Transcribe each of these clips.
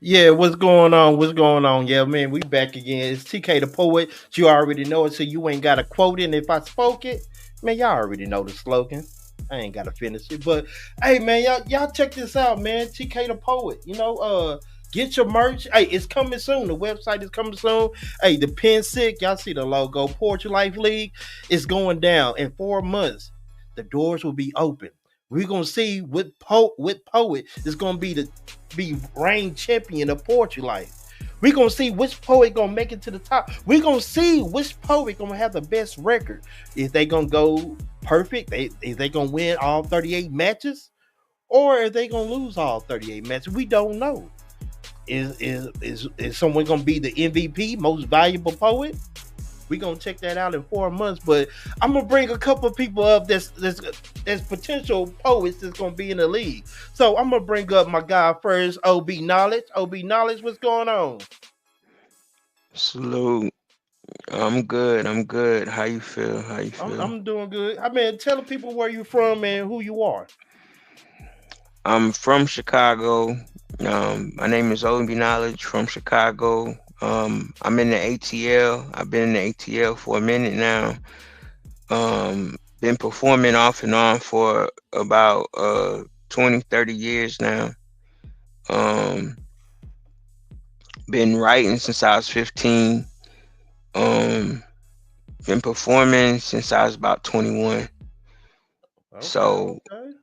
Yeah, what's going on? What's going on? Yeah, man, we back again. It's TK the poet. You already know it, so you ain't got to quote it. And if I spoke it, man, y'all already know the slogan. I ain't gotta finish it. But hey man, y'all check this out, man. TK the poet. Get your merch. Hey, it's coming soon. The website is coming soon. Hey, the pin sick. Y'all see the logo. Poetry Life League is going down in 4 months. The doors will be open. We're gonna see what poet is gonna be reign champion of poetry life. We're gonna see which poet gonna make it to the top. We're gonna see which poet gonna have the best record. Is they gonna go perfect? Is they gonna win all 38 matches? Or are they gonna lose all 38 matches? We don't know. Is someone gonna be the MVP, most valuable poet? We're gonna check that out in 4 months. But I'm gonna bring a couple of people up that's potential poets that's gonna be in the league. So I'm gonna bring up my guy first, OB Knowledge. OB Knowledge, what's going on? Salute. I'm good. I'm good. How you feel? How you I'm feel? I'm doing good. I mean, tell the people where you from and who you are. I'm from Chicago. My name is Obi Knowledge from Chicago. I'm in the ATL. I've been in the ATL for a minute now. Been performing off and on for about 20, 30 years now. Um, been writing since I was 15. Um, been performing since I was about 21. Okay, So okay.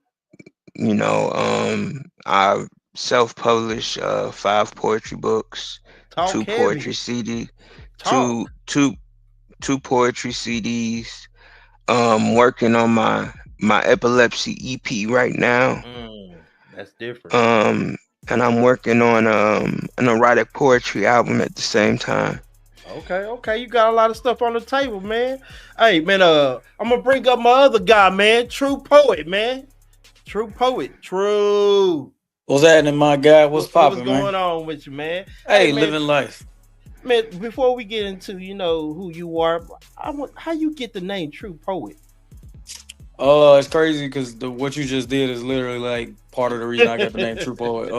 I self-published five poetry books, Talk two poetry heavy. CD, two Talk. two two poetry CDs. Working on my epilepsy EP right now. That's different. Um, and I'm working on an erotic poetry album at the same time. Okay, okay. You got a lot of stuff on the table, man. Hey, man, I'm gonna bring up my other guy, man. True poet, man. True poet. True. What's happening, my guy? What's What's popping, man? going on with you, man? Hey, Hey, man. living life. Man, before we get into who you are, I want how you get the name True Poet. It's crazy because what you just did is literally like part of the reason I got the name True Poet.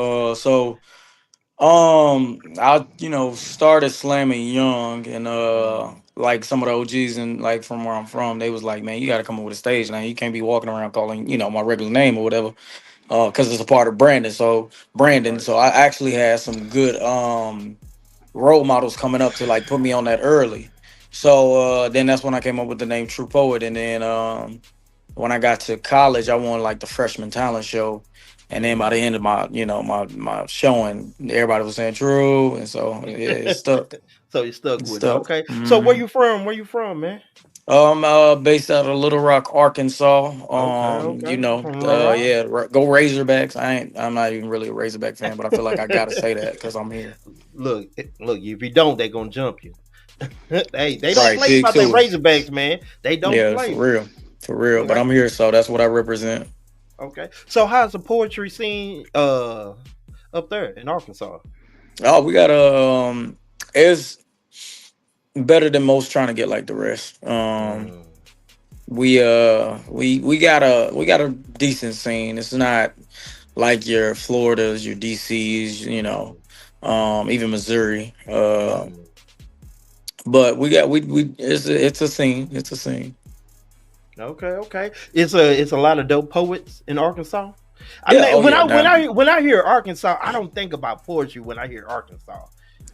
I started slamming young, and like some of the OGs and like from where I'm from, they was like, man, you got to come up with a stage name. You can't be walking around calling my regular name or whatever, because it's a part of Brandon. So Brandon. Right. So I actually had some good role models coming up to like put me on that early. So then that's when I came up with the name True Poet. And then when I got to college, I won like the freshman talent show. And then by the end of my showing, everybody was saying True, and so yeah, it stuck. So you stuck It with it. stuck. Okay. So where hmm you from? Where you from, man? Based out of Little Rock, Arkansas. Okay, okay. From Little Rock. Yeah, go Razorbacks. I'm not even really a Razorback fan, but I feel like I gotta say that because I'm here. Look. If you don't, they gonna jump you. They don't Right, play big about their too. Razorbacks, man. They don't Yeah, play. for real. Look, But I'm here, so that's what I represent. okay. So how's the poetry scene up there in Arkansas? Oh, we got it's better than most trying to get like the rest. Mm, We got a decent scene. It's not like your Floridas, your DCs, mm, even Missouri. mm. But we it's a scene. It's a scene. Okay, okay. It's a lot of dope poets in Arkansas. I Yeah. mean, Oh yeah. Now, when I hear Arkansas, I don't think about poetry when I hear Arkansas.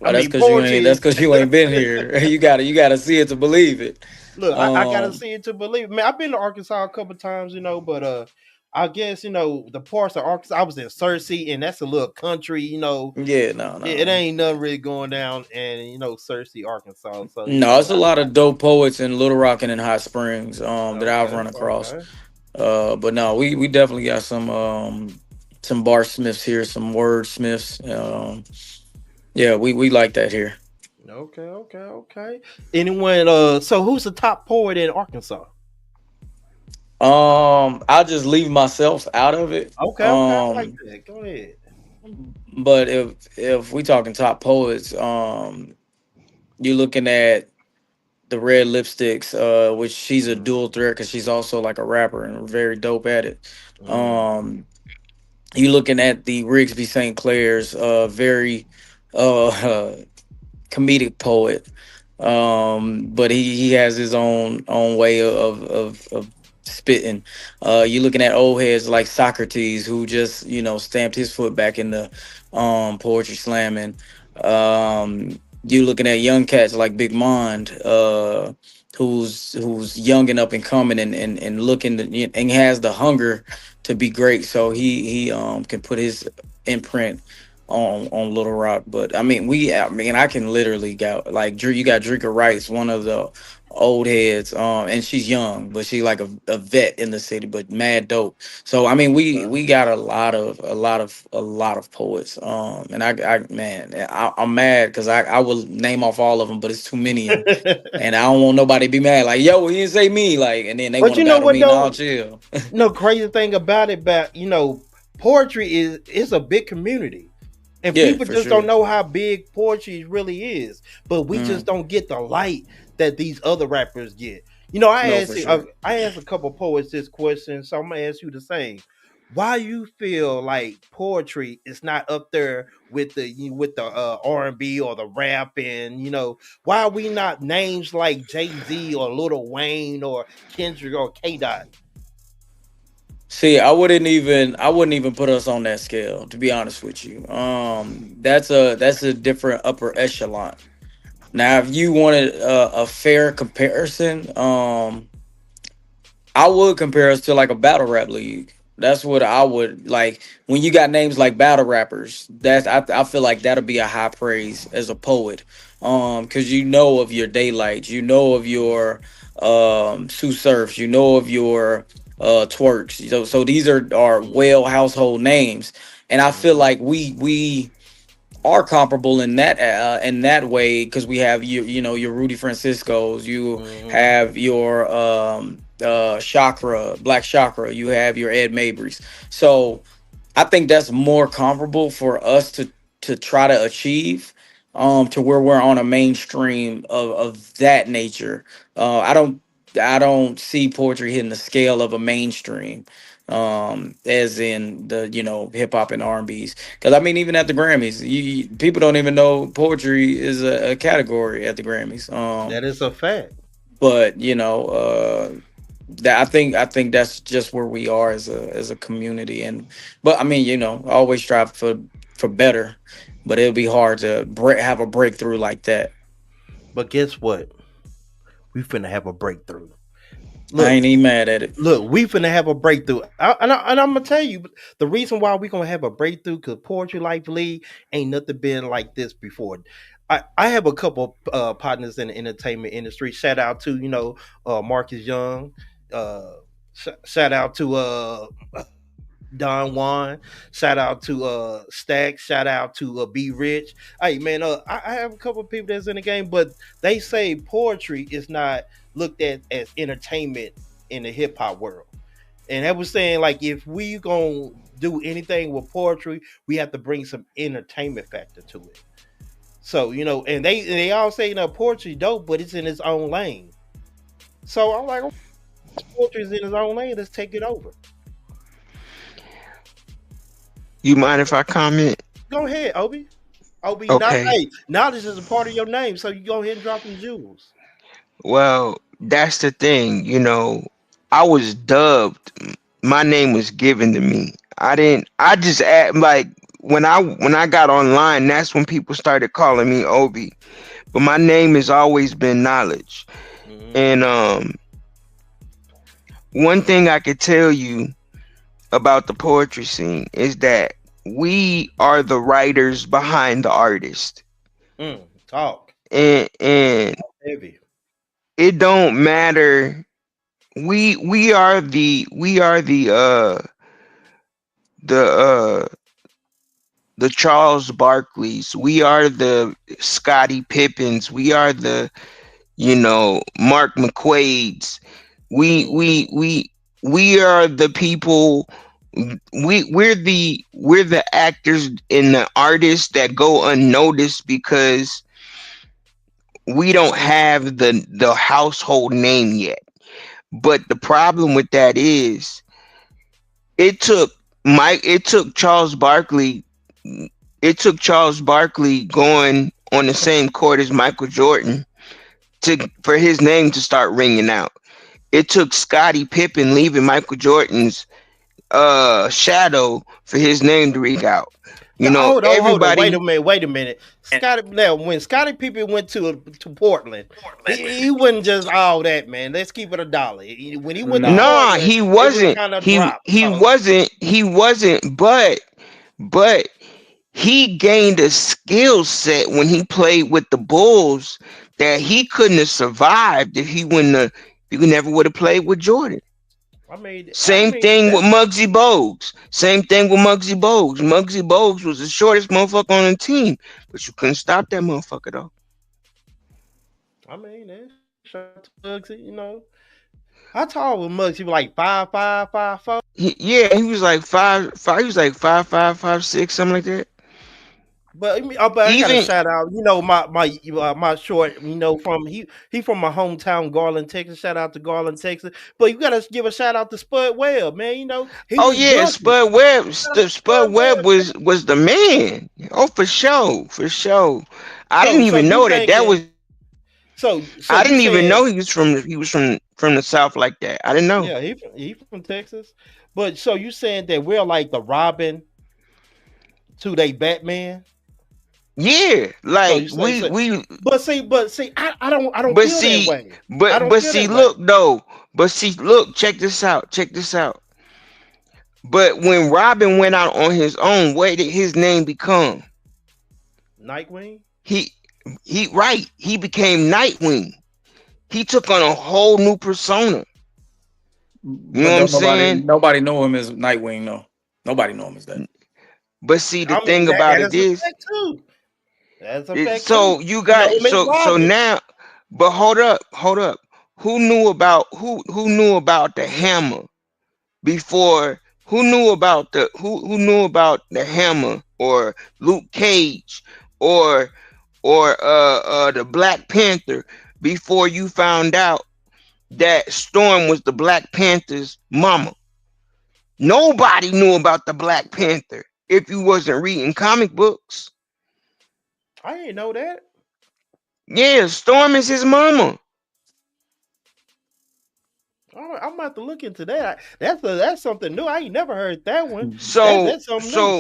I that's mean, because you ain't. That's poetry. because you ain't been here. You gotta see it to believe it. Look, I gotta Um. see it to believe. Man, I've been to Arkansas a couple times, but I guess the parts of Arkansas. I was in Searcy, and that's a little country. Yeah. No. It No. ain't nothing really going down, and Searcy, Arkansas. So No. It's a lot of dope poets in Little Rock and in Hot Springs. That I've okay, run across. okay, But no, we definitely got some bar smiths here, some wordsmiths. Yeah, we like that here. okay, okay, okay. Anyone? So who's the top poet in Arkansas? I'll just leave myself out of it. Okay, okay, I like that. Go ahead. But if we talking top poets, you're looking at the Red Lipsticks, which she's a Mm, dual threat because she's also like a rapper and very dope at it. mm, Um, You looking at the Rigsby St. Clair's very uh comedic poet, but he has his own way of spitting. You looking at old heads like Socrates, who just stamped his foot back in the poetry slamming. You looking at young cats like Big Mond, who's young and up and coming, and looking and has the hunger to be great. So he can put his imprint on Little Rock. But I mean I can literally got like Drew. You got Drika Rice, one of the old heads, and she's young, but she like a vet in the city, but mad dope. So I mean we got a lot of poets. And I man, I'm mad because I will name off all of them, but it's too many, and I don't want nobody to be mad like, yo, he didn't say me, like, and then they But want to you know battle what me. Nah, though? chill. No, crazy thing about poetry is a big community. And Yeah, people for just don't sure. know how big poetry really is. But we just Mm, don't get the light that these other rappers get. no, for sure. I asked a couple poets this question, so I'm gonna ask you the same. Why you feel like poetry is not up there with the R&B or the rap, and why are we not names like Jay Z or Lil Wayne or Kendrick or K Dot? See, I wouldn't even put us on that scale, to be honest with you. That's a different upper echelon. Now, if you wanted a fair comparison, I would compare us to like a battle rap league. That's what I would like. When you got names like battle rappers, I feel like that'll be a high praise as a poet. Because you know of your daylights, you know of your Sue Surfs, you know of your twerks. So these are Mhm, well household names, and I feel mhm, like we are comparable in that way, because we have your Rudy Francisco's, you mhm. have your Chakra, Black Chakra, you have your Ed Mabry's. So I think that's more comparable for us to try to achieve, to where we're on a mainstream of that nature. I don't see poetry hitting the scale of a mainstream, as in the hip hop and R&B's. Because I mean, even at the Grammys, people don't even know poetry is a category at the Grammys. That is a fact. But that I think that's just where we are as a community. And but I mean, I always strive for better, but it'll be hard to have a breakthrough like that. But guess what? We finna have a breakthrough. I Look, ain't even mad at it. we finna have a breakthrough. And I'm gonna tell you the reason why we gonna have a breakthrough, because Poetry Life League ain't nothing been like this before. I have a couple partners in the entertainment industry. Shout out to Marcus Young. Shout out to Don Juan. Shout out to Stack. Shout out to Be Rich. Hey man, I have a couple of people that's in the game, but they say poetry is not looked at as entertainment in the hip hop world. And I was saying, like, if we gonna do anything with poetry, we have to bring some entertainment factor to it. So and they all say poetry dope, but it's in its own lane. So I'm like, "Oh, poetry is in its own lane. Let's take it over. You mind if I comment? Go ahead, Obi. Obi, not Okay. hey, knowledge is a part of your name, so you go ahead and drop them jewels. Well, that's the thing. I was dubbed. My name was given to me. I didn't. I just act like when I got online. That's when people started calling me Obi. But my name has always been Knowledge. Hmm. And one thing I could tell you about the poetry scene is that we are the writers behind the artist. Talk And heavy. it don't matter. We are the Charles Barkleys. We are the Scottie Pippins. We are the Mark McQuaid's. We we Hmm. we we are the people. We're the actors and the artists that go unnoticed because we don't have the household name yet. But the problem with that is it took. Mike, it took Charles Barkley going on the same court as Michael Jordan for his name to start ringing out. It took Scottie Pippen leaving Michael Jordan's shadow for his name to ring out. You No, know, hold on. everybody. Wait a minute. Scotty, now when Scotty Pippen went to Portland, he wasn't just all that, man. Let's keep it a dollar. When he went to Nah. Nah, Portland, he it was wasn't. kind of He dropped. he wasn't. He wasn't. But he gained a skill set when he played with the Bulls that he couldn't have survived if he wouldn't have. If he never would have played with Jordan. I Same mean thing with that's Muggsy Bogues. Same thing with Muggsy Bogues. Muggsy Bogues was the shortest motherfucker on the team, but you couldn't stop that motherfucker though. I mean that shout out to Muggsy. How tall was Muggsy? He was like 5'5", 5'4". Yeah, he was like five. He was like 5'5", 5'6", something like that. But but I got to Even shout out. My short. He from my hometown, Garland, Texas. Shout out to Garland, Texas. But you got to give a shout out to Spud Webb, man. He oh was yeah, bucket. Spud Webb. Shout out to Spud Spud Webb Webb. was the man. Oh, for sure, for sure. I didn't So even you know that thinking? was. So I you didn't even saying? know he was from the South like that. I didn't know. Yeah, he from Texas. But so you saying that we're like the Robin to they Batman? Yeah, So like you say so. we But see, I don't but feel that see way. I don't but feel see that way. look though. But see look, check this out. Check this out. But when Robin went out on his own, what did his name become? Nightwing. He he became Nightwing. He took on a whole new persona. You know But what I'm don't nobody saying? nobody know him as Nightwing. No, nobody know him as that. But see the I mean thing that about is it a is, fact too. That's a fact too. so you You know got him as so Robin. now, but hold up. Who knew about the hammer before? Who knew about the hammer or Luke Cage or the Black Panther before you found out that Storm was the Black Panther's mama? Nobody knew about the Black Panther if you wasn't reading comic books. I didn't know that. Yeah, Storm is his mama. I'm about to look into that. That's something new. I ain't never heard that one. So That's something new.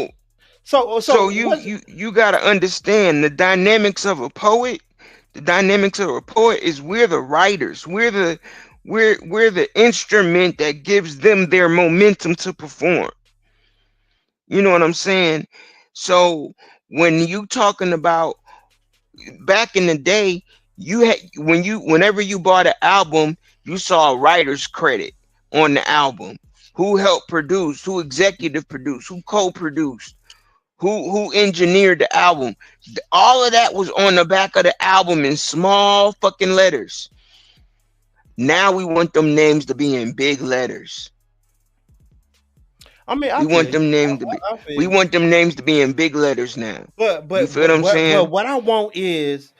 so So so you what's you you gotta understand the dynamics of a poet. The dynamics of a poet is we're the writers. We're the instrument that gives them their momentum to perform. You know what I'm saying? So when you talking about back in the day, you had whenever you bought an album, you saw a writer's credit on the album. Who helped produce, who executive produced, who co-produced, who engineered the album. All of that was on the back of the album in small fucking letters. Now we want them names to be in big letters. I mean, I We feel want you. them names to be I feel we you. want them names to be in big letters now. You feel what I'm But saying? what I want is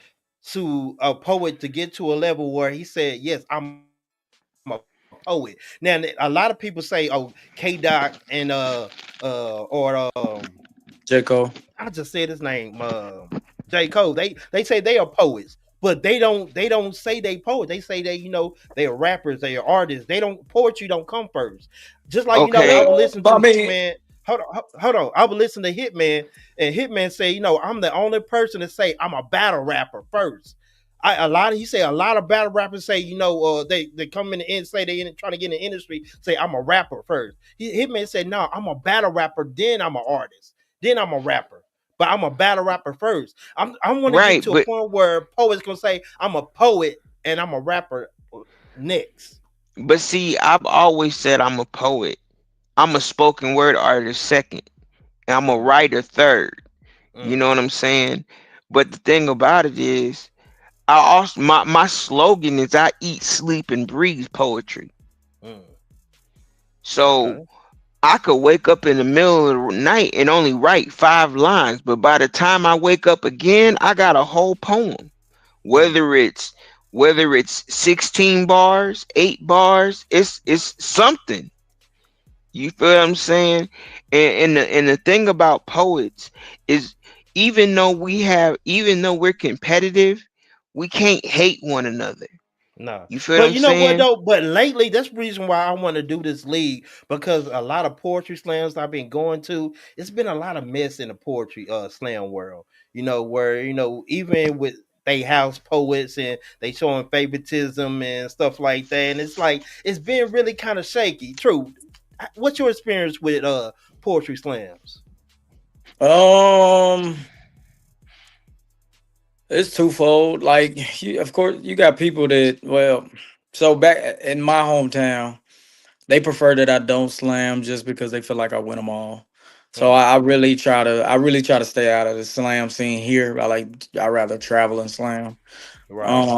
to a poet to get to a level where he said, "Yes, I'm a poet." Now, a lot of people say, "Oh, K Dot and or J. Cole. I just said his name, J Cole." They say they are poets, but they don't say they poets. They say they are rappers, they are artists. They don't Poetry don't come first. Just like I Okay, would listen But to I mean, Hitman. Hold on. I would listen to Hitman, and Hitman say, I'm the only person to say I'm a battle rapper first. He say a lot of battle rappers say, they come in and say they trying to get in the industry, say I'm a rapper first. Hitman said, no, I'm a battle rapper, then I'm an artist, then I'm a rapper. But I'm a battle rapper first. I want to get right, to a but point where poets gonna say I'm a poet and I'm a rapper next. see, I've always said I'm a poet. I'm a spoken word artist second, and I'm a Mm, writer third. You mm, know what I'm saying? But the thing about it is, I also my slogan is I eat, sleep, and breathe poetry. mm. So Okay. I could wake up in the middle of the night and only write 5 lines, but by the time I wake up again, I got a whole poem. Mm. Whether it's 16 bars, 8 bars, it's something. You feel what I'm saying? And the thing about poets is, even though we're competitive, we can't hate one another. No, You feel what but I'm you know what saying? though? But lately, that's the reason why I want to do this league, because a lot of poetry slams I've been going to, it's been a lot of mess in the poetry slam world. Where even with they house poets and they showing favoritism and stuff like that, and it's like it's been really kind of shaky. True, what's your experience with poetry slams? Um, it's twofold. Like, of course, you got people that, well, so back in my hometown, they prefer that I don't slam just because they feel like I win them all. So Hmm, I really try to stay out of the slam scene here. I rather travel and slam. right.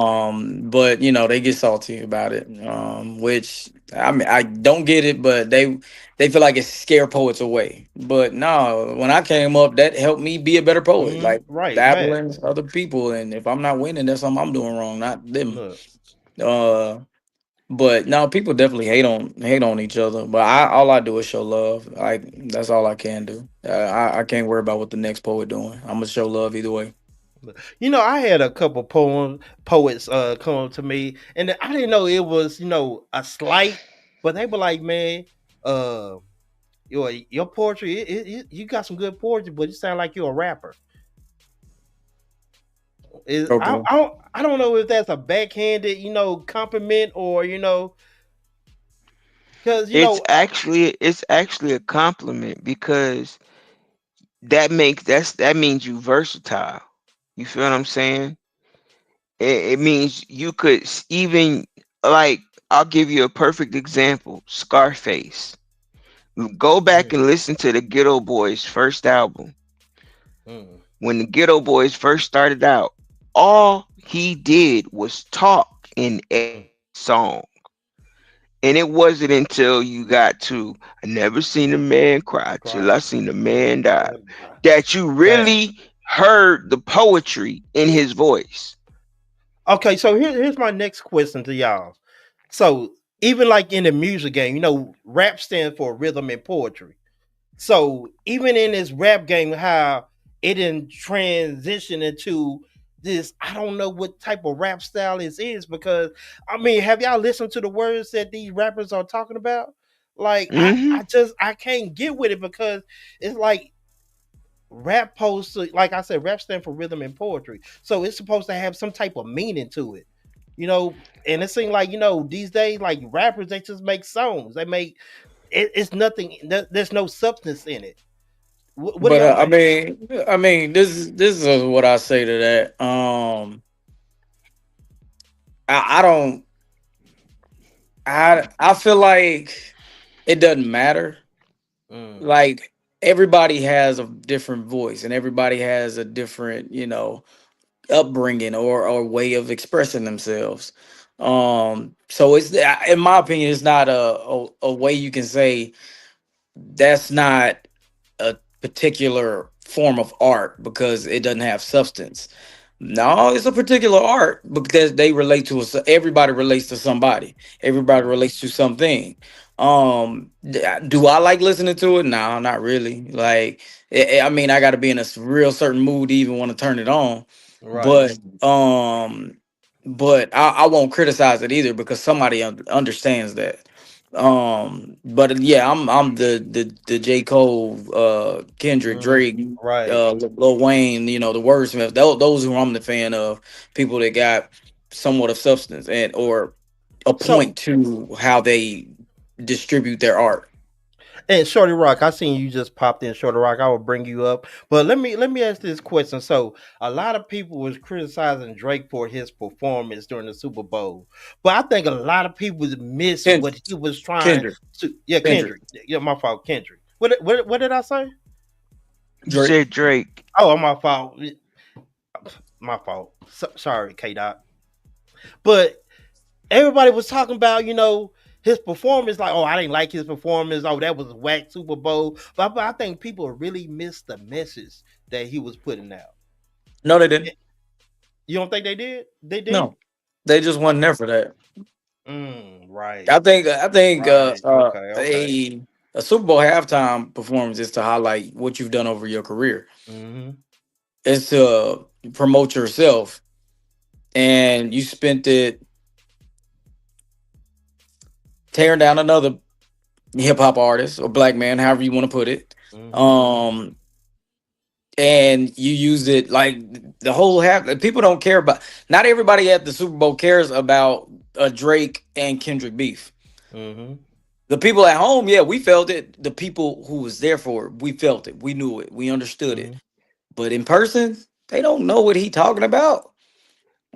But they get salty about it. Which I mean, I don't get it, but they feel like it scare poets away. But no, when I came up, that helped me be a better poet. Hmm, Like right, man. dabbling other people, and if I'm not winning, that's something I'm doing wrong, not them. Look. Uh, but no, people definitely hate on each other. But all I do is show love. Like that's all I can do. I can't worry about what the next poet doing. I'm gonna show love either way. I had a couple poets come to me, and I didn't know it was a slight, but they were like, "Man, uh, your poetry, you got some good poetry, but you sound like you're a rapper." Okay. I don't know if that's a backhanded compliment, or because It's actually a compliment, because that means you versatile. You feel what I'm saying? It means you could even, like, I'll give you a perfect example. Scarface. Go back mm, and listen to the Ghetto Boys first album. mm, When the Ghetto Boys first started out, all he did was talk in mm, every song. And it wasn't until you got to "I never seen a man cry till cry, I seen a man die" man, that you man. really heard the poetry in his voice. Okay, so here's my next question to y'all. So even like in the music game, rap stands for rhythm and poetry. So even in this rap game, how it didn't transition into this, I don't know what type of rap style this is, because I mean, have y'all listened to the words that these rappers are talking about? Like Hmm. I can't get with it, because it's like rap like I said, rap stand for rhythm and poetry. So it's supposed to have some type of meaning to it. And it seems like, these days, like rappers, they just make songs. They make it's nothing. There's no substance in it. What do But y'all I think? mean, this is what I say to that. I don't. I feel like it doesn't matter. Mm, Like everybody has a different voice, and everybody has a different, upbringing or way of expressing themselves. So it's, in my opinion, it's not a way you can say that's not a particular form of art because it doesn't have substance. No, it's a particular art because they relate to us. Everybody relates to somebody. Everybody mm, relates to something. Do I like listening to it? No, not really. Like, I mean, I got to be in a real certain mood to even want to turn it on. right. But I won't criticize it either because somebody understands that. But yeah, I'm the J. Cole, Kendrick, Mm, Drake, right. Lil Wayne, the wordsmith. Those who I'm the fan of, people that got somewhat of substance and or a So, point to how they distribute their art. and Shorty Rock, I seen you just popped in, Shorty Rock. I will bring you up, but let me ask this question. So, a lot of people was criticizing Drake for his performance during the Super Bowl, but I think a lot of people miss Kendrick, what he was trying Kendrick, to. Yeah, Kendrick, Kendrick. Yeah, my fault, Kendrick. What did I say? You Drake. said Drake. Oh, my fault. My fault. Sorry, K Dot. But everybody was talking about, his performance. Like, oh, I didn't like his performance. Oh, that was a whack Super Bowl. But I think people really missed the message that he was putting out. No, they didn't. You don't think they did? They didn't. No, they just wasn't there for that. Right. I think Right. Okay. Okay. they A Super Bowl halftime performance is to highlight what you've done over your career. Mm-hmm. It's to promote yourself, and you spent it tearing down another hip hop artist or black man, however you want to put it. Mm-hmm. Um, and you used it like the whole half. People don't care about. Not everybody at the Super Bowl cares about Drake and Kendrick beef. Mm-hmm. The people at home, yeah, we felt it. The people who was there for it, we felt it. We knew it. We understood it. Mm-hmm. But in person, they don't know what he talking about.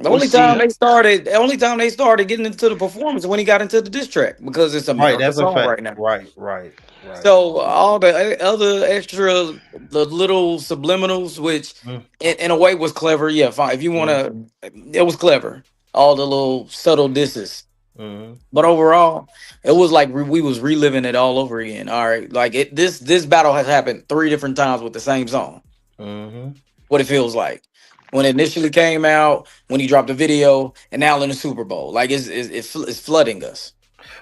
The Well, only time see, they started getting into the performance when he got into the diss track because it's Right, America's that's a song fact. right now. Right, right, right. So all the other extra, the little subliminals, which in a way was clever. Yeah, fine. If you want Mm-hmm. to, it was clever. All the little subtle disses. Mm-hmm. But overall, it was like we was reliving it all over again. All right, like this battle has happened 3 different times with the same song. Mm-hmm. What it feels like when it initially came out, when he dropped the video, and now in the Super Bowl. Like it's flooding us.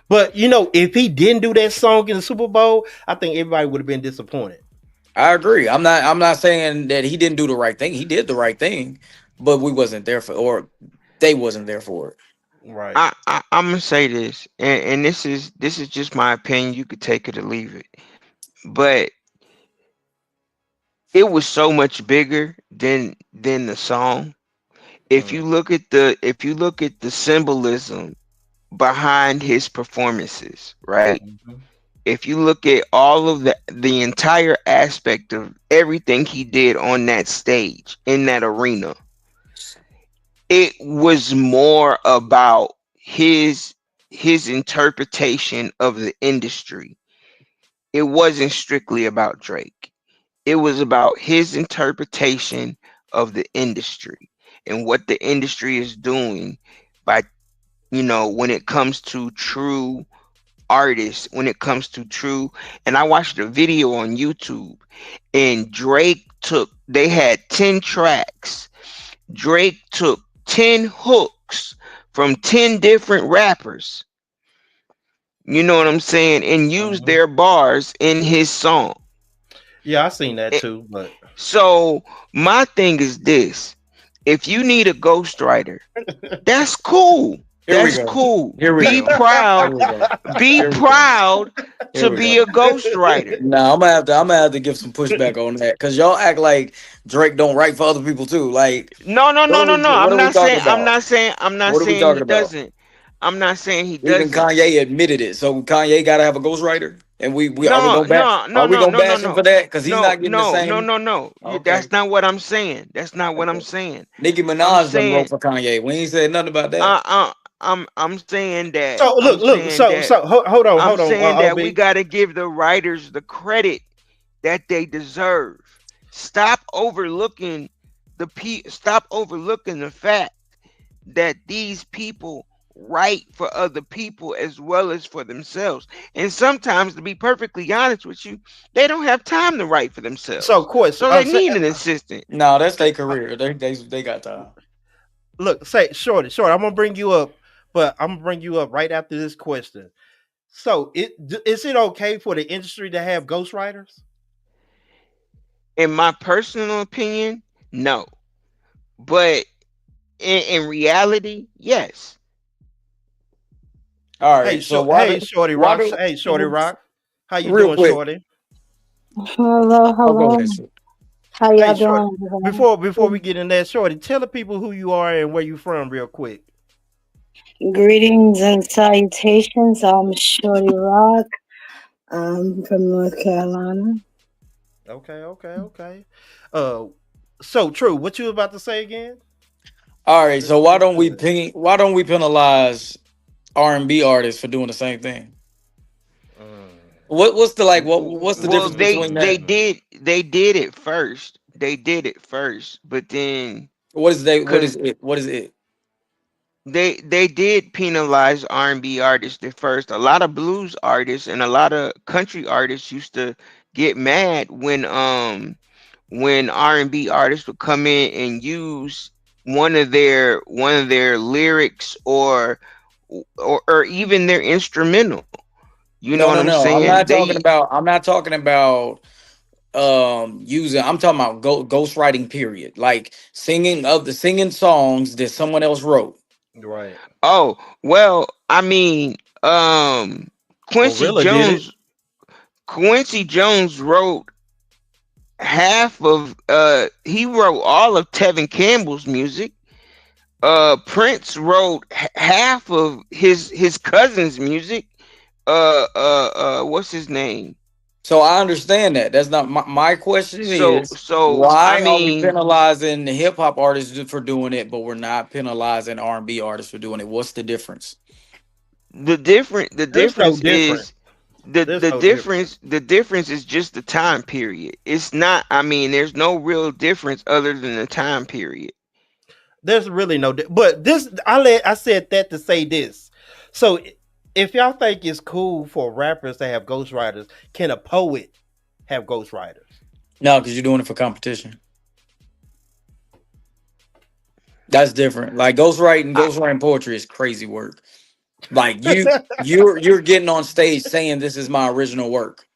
But if he didn't do that song in the Super Bowl, I think everybody would have been disappointed. I agree. I'm not saying that he didn't do the right thing. He did the right thing, but we wasn't there for, or they wasn't there for it. Right. I'm gonna say this, and this is just my opinion. You could take it or leave it, but it was so much bigger than the song. If you look at the symbolism behind his performances, right? Mm-hmm. If you look at all of the entire aspect of everything he did on that stage in that arena, it was more about his interpretation of the industry. It wasn't strictly about Drake. It was about his interpretation of the industry and what the industry is doing by, when it comes to true artists, when it comes to true. And I watched a video on YouTube, and they had 10 tracks. Drake took 10 hooks from 10 different rappers, you know what I'm saying, and used Mm-hmm. their bars in his song. Yeah, I seen that It- too, but so my thing is this: if you need a ghostwriter, that's cool. Here we That's go. cool. Here we Be go. Here proud. we go. Be Here we go. proud Here to we be go. a ghostwriter. Now I'm gonna have to give some pushback on that because y'all act like Drake don't write for other people too. Like, No, no, what no, are no, we no. what I'm are we not talking saying. I'm about? not saying. I'm not What are we saying he talking about? doesn't. I'm not saying he Even doesn't. Kanye admitted it. So Kanye got to have a ghostwriter, and we are we No, gonna bash no, no, are we no, gonna no, no, bash him no, for that because he's no, not getting the no, no, same. no, no. Okay, That's not what I'm saying. That's not what I'm okay. saying. Nicki I'm Minaj done wrote saying. for Kanye. We ain't said nothing about that. Uh, uh, I'm saying that. so I'm look. saying So that. I'm hold on, saying that we Ob. got to give the writers the credit that they deserve. Stop overlooking Stop overlooking the fact that these people write for other people as well as for themselves. And sometimes, to be perfectly honest with you, they don't have time to write for So, themselves. of course, So they need an assistant. No, that's their career. They got time. look, say short. I'm gonna bring you up, but I'm gonna bring you up right after this question. So, is it okay for the industry to have ghostwriters? In my personal opinion, no. But in reality, yes. All right. So Hey, Shorty why Rock. do Hey, Shorty Rock. How you real doing, quick? Shorty? Hello, I'll go hello. ahead. Sue. How Hey, y'all Shorty. doing? Before we get in that, Shorty, tell the people who you are and where you from, real quick. Greetings and salutations. I'm Shorty Rock. I'm from North Carolina. Okay. Uh, so true. What you about to say again? All right. So Let's get to it. why don't we penalize R&B artists for doing the same thing? What's the like what's the Well, difference they between they that? did they did it first. They did it first, but then What because is it? What is it? they did penalize R&B artists at first. A lot of blues artists and a lot of country artists used to get mad when R&B artists would come in and use one of their lyrics or even their instrumental. You know No, what no, I'm no. I'm saying? not talking They about. I'm not talking about using. I'm talking about ghostwriting. Period. Like singing songs that someone else wrote. Right. oh well, I mean, Quincy Gorilla did it. Jones Quincy Jones wrote half of he wrote all of Tevin Campbell's music. Prince wrote half of his cousin's music. What's his name? So I understand that. That's not my question. Is So I why are we mean, penalizing the hip hop artists for doing it, but we're not penalizing R&B artists for doing it? What's the difference? the There's no difference difference. is the There's the no difference. difference the difference is just the time period. It's not. I mean, there's no real difference other than the time period. There's really no. But this, I said that to say this. So if y'all think it's cool for rappers to have ghostwriters, can a poet have ghostwriters? No, because you're doing it for competition. That's different. Like I, ghostwriting poetry is crazy work. Like you're getting on stage saying this is my original work.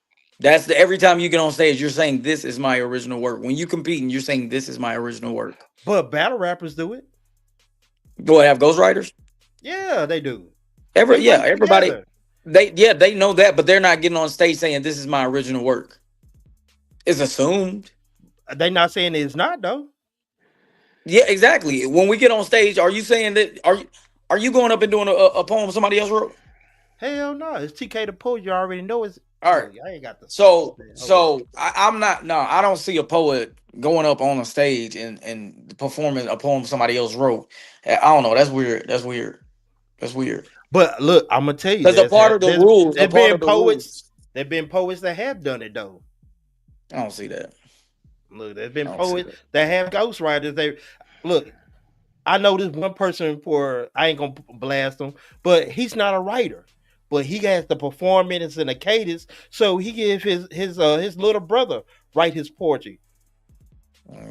That's every time you get on stage, you're saying this is my original work. When you compete and you're saying this is my original work. But battle rappers do it. Go have ghostwriters. Yeah, they do. They write Everybody together. they know that, but they're not getting on stage saying this is my original work. It's assumed. They not saying it's not though. Yeah, exactly. When we get on stage, are you saying that are you going up and doing a poem somebody else wrote? Hell no, it's TK the poet. You already know it's. All right. Look, I ain't got the sauce, So man. Hold on. so I'm not no, I don't see a poet going up on a stage and performing a poem somebody else wrote. I don't know. That's weird. That's weird. That's weird. But look, I'm gonna tell you, Because a there's part been of the poets. rules. There've been poets that have done it though. I don't see that. Look, there's I been don't see poets that. that have ghostwriters. They look. I know this one person for I ain't gonna blast him, but he's not a writer. But he has the performance and the cadence, so he give his little brother write his poetry.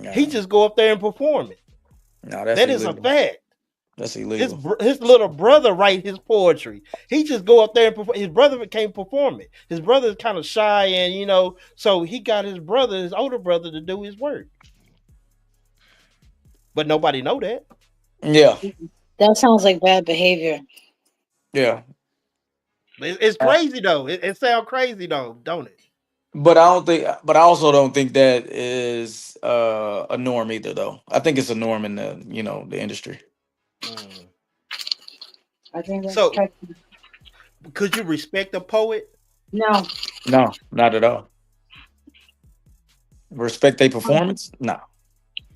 He No, just go up there and perform it. no, that's That is a illegal. fact. That's His illegal. his little brother write his poetry. He just go up there and perform. His brother can't perform it. His brother is kind of shy, and so he got his older brother, to do his work. But nobody know that. Yeah, That sounds like bad behavior. yeah. It's Uh, crazy though. It sounds crazy though, don't it? But I don't think. But I also don't think that is a norm either, though. I think it's a norm in the industry. Mm. I think that's So, tricky. could you respect a poet? No, No, not at all. Respect their performance? No.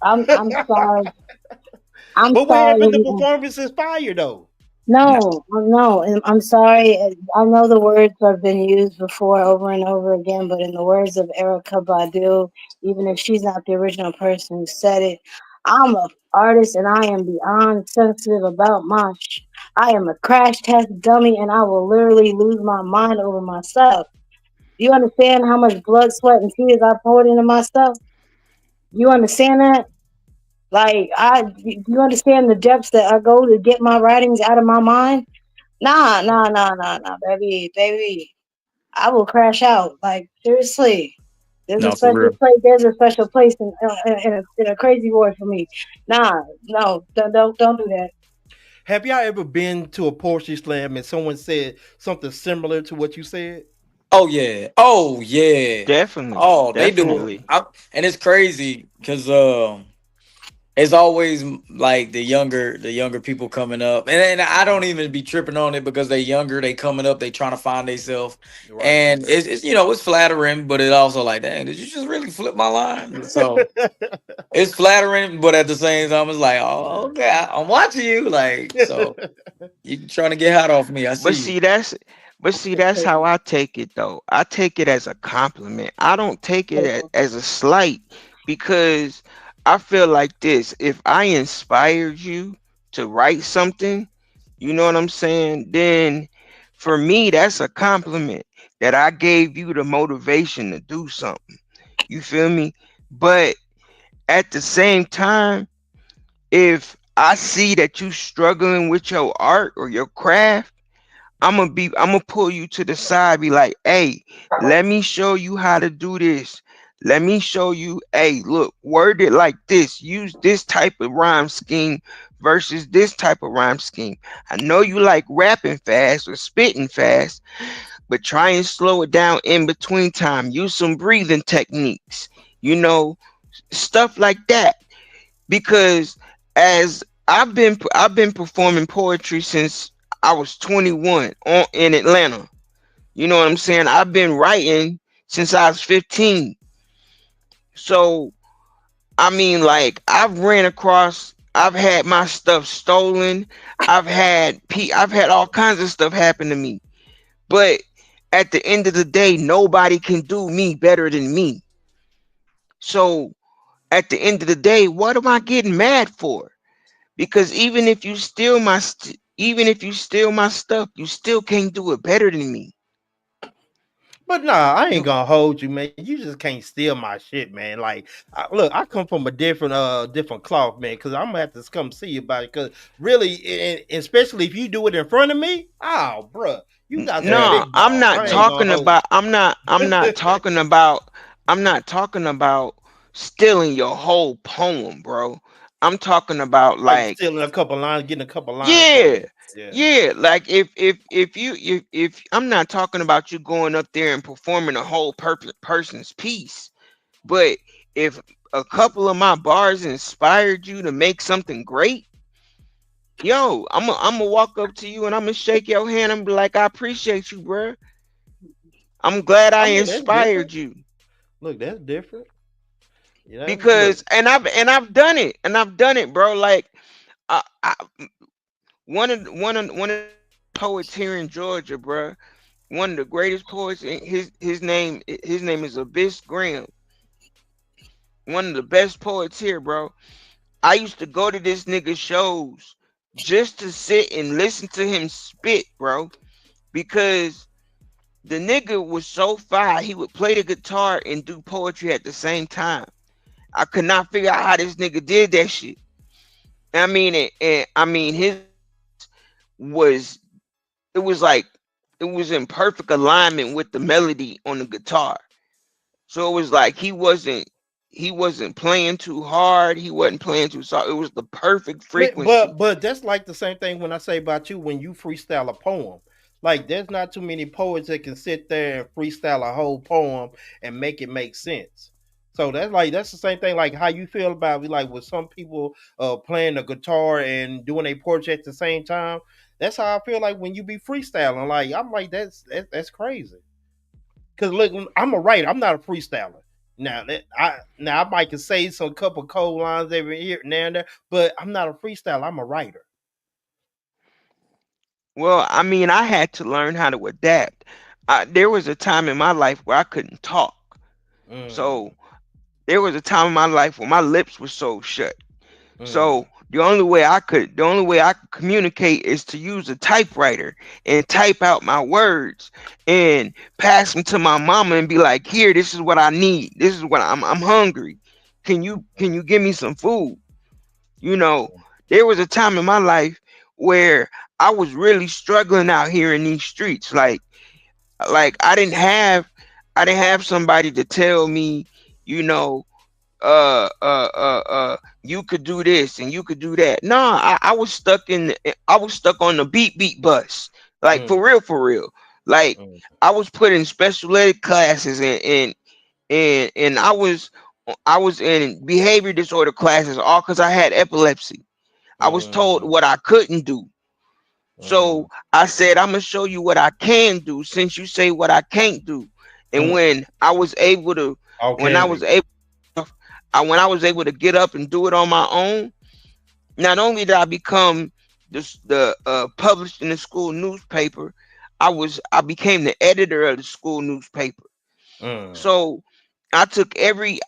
I'm sorry. I'm But what happened to sorry. performance is fire though? No. No, and I'm sorry. I know the words have been used before over and over again, but in the words of Erica Badu, even if she's not the original person who said it, I'm a artist and I am beyond sensitive about I am a crash test dummy and I will literally lose my mind over myself. Do you understand how much blood, sweat, and tears I poured into myself? You understand that? Like, do you understand the depths that I go to get my writings out of my mind? Nah, baby, baby. I will crash out. Like, seriously. No, for real. There's a special place in a crazy ward for me. Nah, no, don't do that. Have y'all ever been to a poetry slam and someone said something similar to what you said? Oh yeah. Oh yeah. definitely, Oh, they do. definitely. And it's crazy because it's always like the younger people coming up, and I don't even be tripping on it because they younger, they coming up, they trying to find themselves, Right. and it's flattering, but it also like, dang, did you just really flip my line? So it's flattering, but at the same time, it's like, oh, okay, I'm watching you, like, so you trying to get hot off me? I But see you. see, that's how I take it though. I take it as a compliment. I don't take it as a slight because I feel like this. If I inspired you to write something, you know what I'm saying? Then for me, that's a compliment that I gave you the motivation to do something. You feel me? But at the same time, if I see that you struggling with your art or your craft, I'm gonna pull you to the side, be like, hey, let me show you how to do this. Let me show you, hey, look, word it like this. Use this type of rhyme scheme versus this type of rhyme scheme. I know you like rapping fast or spitting fast, but try and slow it down in between time. Use some breathing techniques, you know, stuff like that. Because as I've been performing poetry since I was 21 in Atlanta. You know what I'm saying? I've been writing since I was 15. So I mean, like, I've had my stuff stolen. I've had all kinds of stuff happen to me. But at the end of the day, nobody can do me better than me. So at the end of the day, what am I getting mad for? Because even if you steal my stuff, you still can't do it better than me. But nah, I ain't You gonna hold you, man. You just can't steal my shit, man. Like, look, I come from a different cloth, man. Because I'm gonna have to come see you about it. Because really, especially if you do it in front of me, oh, bruh, you got some No, big balls. I ain't gonna hold I'm not talking about stealing your whole poem, bro. I'm talking about like like, stealing a couple lines, getting a couple lines from yeah, me. Yeah. yeah. Like, if I'm not talking about you going up there and performing a whole person's piece, but if a couple of my bars inspired you to make something great, yo, I'm gonna walk up to you and I'm gonna shake your hand and be like, I appreciate you, bro. I'm glad I I mean, that's different. inspired you. Look, that's different. You know, look. Because I've done it, bro. Like, I one of the poets here in Georgia, bro. One of the greatest poets. His name is Abyss Graham. One of the best poets here, bro. I used to go to this nigga shows just to sit and listen to him spit, bro. Because the nigga was so fire, he would play the guitar and do poetry at the same time. I could not figure out how this nigga did that shit. I mean, I mean, his was it was like it was in perfect alignment with the melody on the guitar. So it was like he wasn't playing too hard. He wasn't playing too soft. It was the perfect Man, frequency. but that's like the same thing when I say about you when you freestyle a poem. Like there's not too many poets that can sit there and freestyle a whole poem and make it make sense. So that's the same thing like how you feel about it, like with some people playing the guitar and doing a poetry at the same time. That's how I feel like when you be freestyling. Like I'm like that's crazy. Cause look, I'm a writer. I'm not a freestyler. Now I might can say some couple cold lines every here now and there, but I'm not a freestyler. I'm a writer. Well, I mean, I had to learn how to adapt. There was a time in my life where I couldn't talk. Mm, So there was a time in my life where my lips were so shut. mm, So the only way I could communicate is to use a typewriter and type out my words and pass them to my mama and be like, "Here, this is what I need. This is what I'm hungry. Can you give me some food?" You know, there was a time in my life where I was really struggling out here in these streets. Like I didn't have somebody to tell me, you know, you could do this and you could do that. No, I was stuck on the beat bus. Like, mm, for real. Like, mm, I was put in special ed classes, and I was in behavior disorder classes all because I had epilepsy. I was told mm, what I couldn't do. So mm, I said, I'm gonna show you what I can do since you say what I can't do. And mm. when I Okay. was able when I was able to get up and do it on my own, not only did I become the published in the school newspaper, I became the editor of the school newspaper. Mm. So I took every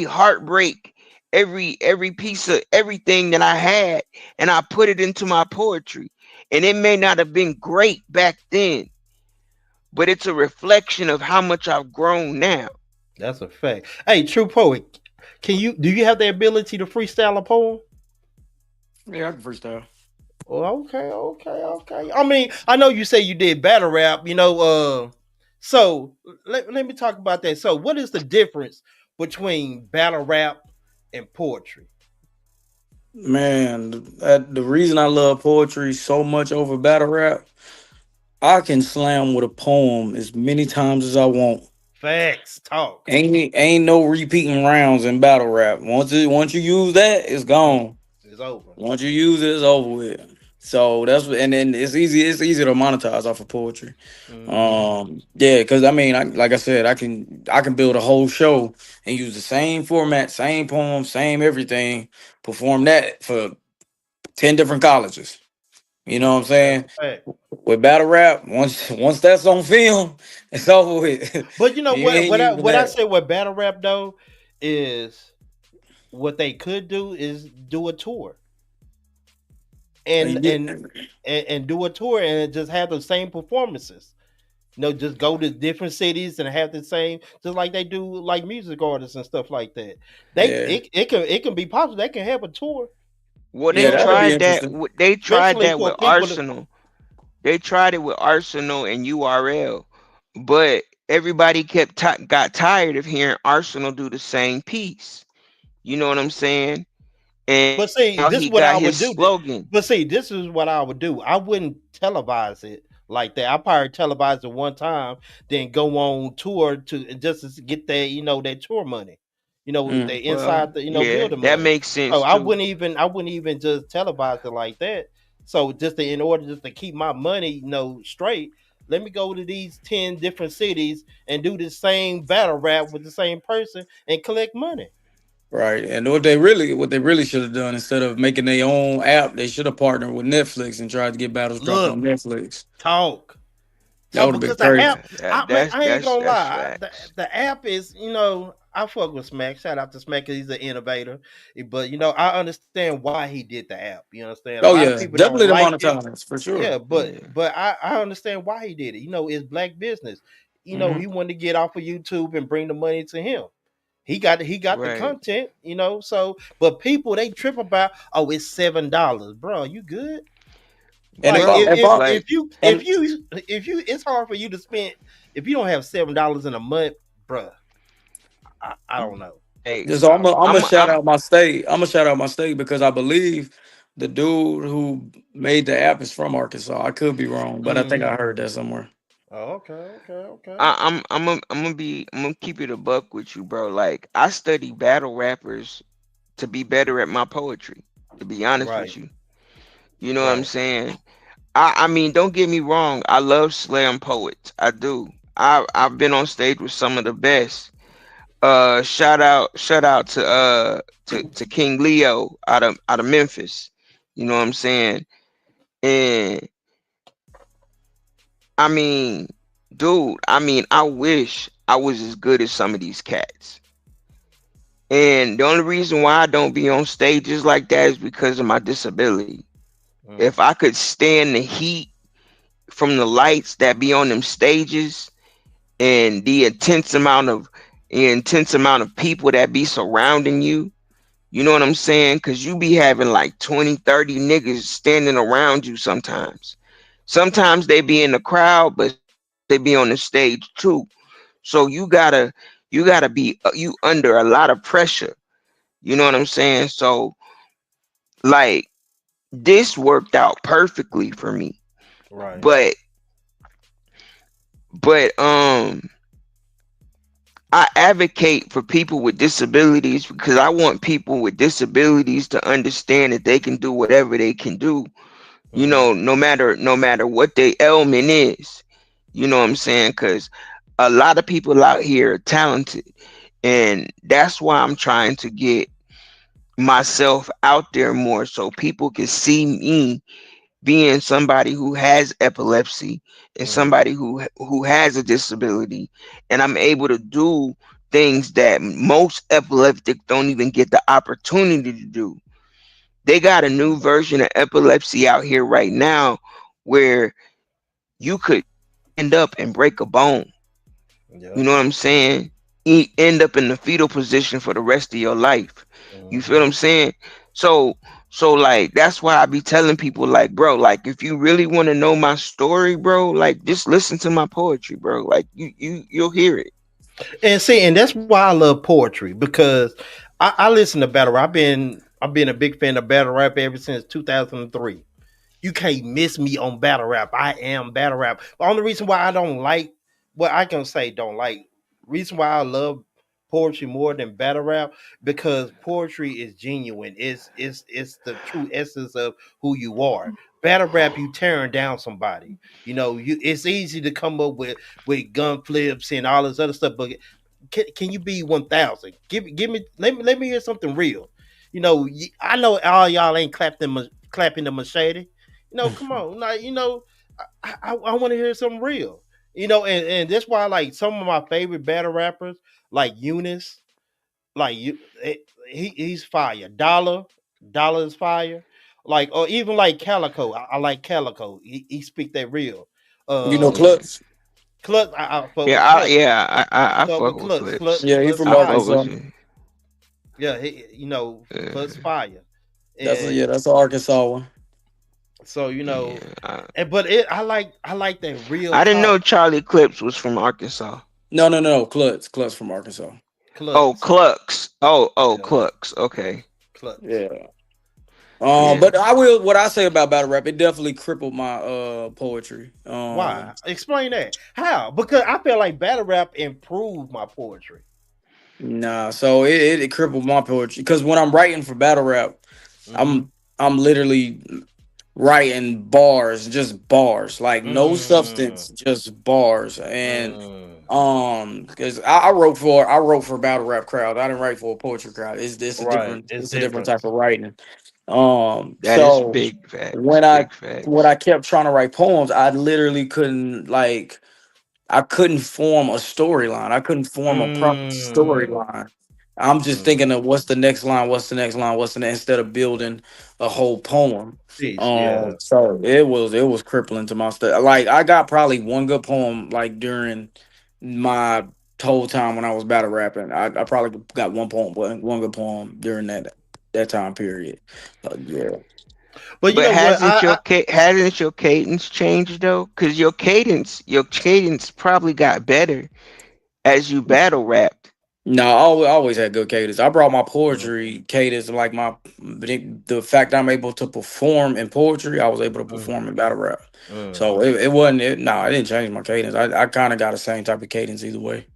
heartbreak, every piece of everything that I had, and I put it into my poetry. And it may not have been great back then, but it's a reflection of how much I've grown now. That's a fact. Hey, true poet, do you have the ability to freestyle a poem? yeah, I can freestyle. Oh, okay, okay, okay. I mean, I know you say you did battle rap, so let me talk about that. So what is the difference between battle rap and poetry? Man, the reason I love poetry so much over battle rap, I can slam with a poem as many times as I want. Facts, talk. Ain't no repeating rounds in battle rap. Once you use that, it's Mm, gone. it's over. Once you use it, it's over with. So that's what, and then it's easy to monetize off of poetry. Hmm. Yeah, because I mean, like I said, I can build a whole show and use the same format, same poem, same everything, perform that for 10 different colleges. You know what I'm That's saying? a fact. With battle rap, once that's on film, it's over with. But you know You what? ain't What I using what I that. said with battle rap though is what they could do is do a tour and Yeah, and and do a tour and just have the same performances. Just go to different cities and have the same, just like they do like music artists and stuff like that. They yeah, it can be possible. They can have a tour, Well, you they yeah. know, That'll be tried that. interesting. They tried especially that for with people that Arsenal. They tried it with Arsenal and URL, but everybody got tired of hearing Arsenal do the same piece. You know what I'm saying? And but now see, he this is got what I his would do. slogan. But see, this is what I would do. I wouldn't televise it like that. I probably televise it one time, then go on tour to just to get that that tour money. Mm. The Well, inside the yeah, building that money. makes So sense I too. wouldn't even just televise it like that. So just in order just to keep my money straight, let me go to these 10 different cities and do the same battle rap with the same person and collect money. Right. And what they really should have done instead of making their own app, they should have partnered with Netflix and tried to get battles dropped on Look, Netflix. talk. That So would have been because the crazy. app, Yeah, man, I ain't gonna that's lie, facts. the app is, I fuck with Smack. Shout out to Smack, 'cause he's an innovator. But I understand why he did the app. You understand? A Oh lot of yeah, people don't definitely the like it. monetize for sure. Yeah, Yeah, but I understand why he did it. It's black business. Hmm. He wanted to get off of YouTube and bring the money to him. He got the right. content. So but people they trip about, oh, it's $7, bro. You good? And Like Bro, like and if you it's hard for you to spend if you don't have $7 in a month, bruh. I don't know. hey, just I'm gonna shout I'm out my state. I'm gonna shout out my state because I believe the dude who made the app is from Arkansas. I could be wrong, but I think Hmm. I heard that somewhere. Oh, okay, okay, okay. I'm gonna keep it a buck with you, bro. Like I study battle rappers to be better at my poetry. To be honest with Right, you, you know what I'm right. saying. I mean, don't get me wrong. I love slam poets. I do. I've been on stage with some of the best. Shout out to King Leo out of Memphis. You know what I'm saying? And I mean, dude, I wish I was as good as some of these cats. And the only reason why I don't be on stages like that is because of my disability. Mm, If I could stand the heat from the lights that be on them stages and the intense amount of people that be surrounding you, you know what I'm saying? Cause you be having like 20, 30 niggas standing around you sometimes. Sometimes they be in the crowd, but sometimes they be on the stage too. So you gotta be you under a lot of pressure. You know what I'm saying? So like this worked out perfectly for me. right. But but I advocate for people with disabilities because I want people with disabilities to understand that they can do whatever they can do, Hmm. no matter what their ailment is. You know what I'm saying? Because a lot of people out here are talented, and that's why I'm trying to get myself out there more so people can see me being somebody who has epilepsy and Hmm. somebody who has a disability, and I'm able to do things that most epileptic don't even get the opportunity to do. They got a new version of epilepsy out here right now where you could stand up and break a bone. You Yep. know what I'm saying? End up in the fetal position for the rest of your life. You feel what Hmm. I'm saying? So So like that's why I be telling people like, bro, like if you really want to know my story, bro, like just listen to my poetry, bro. Like you'll hear it. And see, and that's why I love poetry because I listen to battle rap. I've been a big fan of battle rap ever since 2003. You can't miss me on battle rap. I am battle rap. The only reason why I don't like, well, I can say don't like, reason why I love poetry more than battle rap because poetry is genuine. It's the true essence of who you are. Battle rap, you tearing down somebody. You know, it's easy to come up with gun flips and all this other stuff, but can you be 1,000? Give me let me hear something real. You know, I know all y'all ain't clapping the machete. You know, come on, like I want to hear something real. You know, and that's why like some of my favorite battle rappers, like Eunice, like he's fire. Dollar is fire. Like or even like Calico, I like Calico. He speak that real. You know, Uh, Yeah, Clutch. Clutch, I fuck yeah, with Clutch. I Fuck fuck with with Clutch. clips. Yeah, he Clutch from I fuck fire. with Arkansas. you. Yeah, Clutch Yeah, fire. That's a, And yeah, that's an Arkansas one. so yeah. but I like that real I didn't know talk. Charlie Clips was from Arkansas. No, Clutch from Arkansas. Oh, Clutch. Clucks. Oh, Yeah, Clucks. Okay. Clutch. Yeah. Yeah. But I will. What I say about battle rap, it definitely crippled my poetry. Why? Explain that. How? Because I feel like battle rap improved my poetry. Nah. So it crippled my poetry because when I'm writing for battle rap, Mm-hmm. I'm literally writing bars, just bars, like no Mm, substance, just bars. And mm. because I wrote for battle rap crowd. I didn't write for a poetry crowd. Right. It's it's a different type different. of writing. That is So big facts. when I Big when facts. I kept trying to write poems, I literally couldn't like I couldn't form a storyline. I couldn't form a proper Mm, storyline. I'm just thinking of mm. what's the next line, what's the next line, what's the next instead of building a whole poem. Peace. Yeah. So it was crippling to my stuff. Like I got probably one good poem like during my whole time when I was battle rapping. I probably got one good poem during that time period. Yeah. But you But know what? hasn't your cadence changed though? Because your cadence probably got better as you battle rapped. No, I always had good cadence. I brought my Mm, poetry cadence, like the fact I'm able to perform in poetry, I was able to mm, perform in battle rap. So mm. it wasn't it. No, I didn't change my cadence. I kind of got the same type of cadence either way.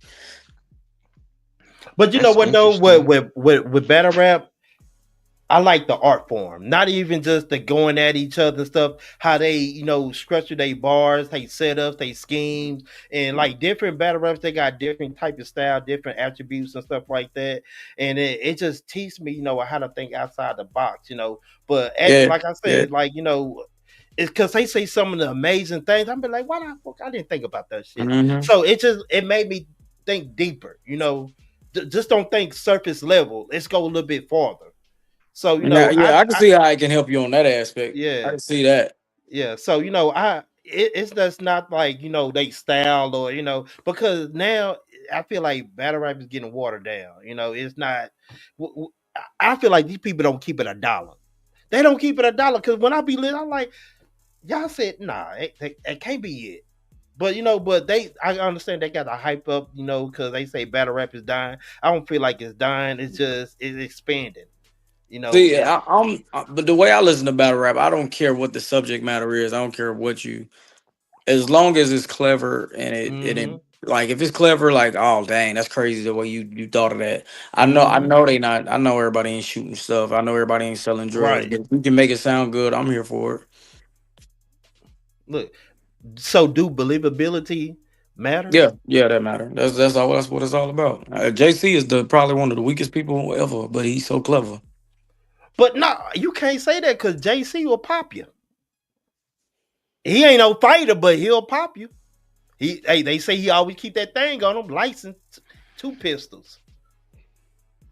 But you know That's what though? interesting. With battle rap, I like the art form, not even just the going at each other and stuff. How they, structure their bars, they setups, they schemes, and like different battle raps, they got different type of style, different attributes and stuff like that. And it just teaches me, how to think outside the box. But Yeah, like I yeah. said, like it's because they say some of the amazing things. I'm be like, why the fuck I didn't think about that shit. hmm So it made me think deeper. Just don't think surface level. Let's go a little bit farther. So Now, I, yeah, I can I see how I can help you on that aspect. I yeah, can see that. yeah. So it's just not like they style or because now I feel like battle rap is getting watered down. It's not. I feel like these people don't keep it a dollar. They don't keep it a dollar because when I be lit, I'm like, y'all said nah, it can't be it. But I understand they got to hype up, because they say battle rap is dying. I don't feel like it's dying. It's expanding. See, It's but the way I listen to battle rap, I don't care what the subject matter is. I don't care what you as long as it's clever and it mm-hmm, like if it's clever, like oh dang, that's crazy the way you thought of that. I mm-hmm, know they not. I know everybody ain't shooting stuff. I know everybody ain't selling drugs, right. but if you can make it sound good, I'm here for it. Look, so do believability matter? Yeah, yeah, that matter. That's what it's all about. JC is the probably one of the weakest people ever, but he's so clever. But no, you can't say that because JC will pop you. He ain't no fighter, but he'll pop you. They say he always keep that thing on him, licensed two pistols.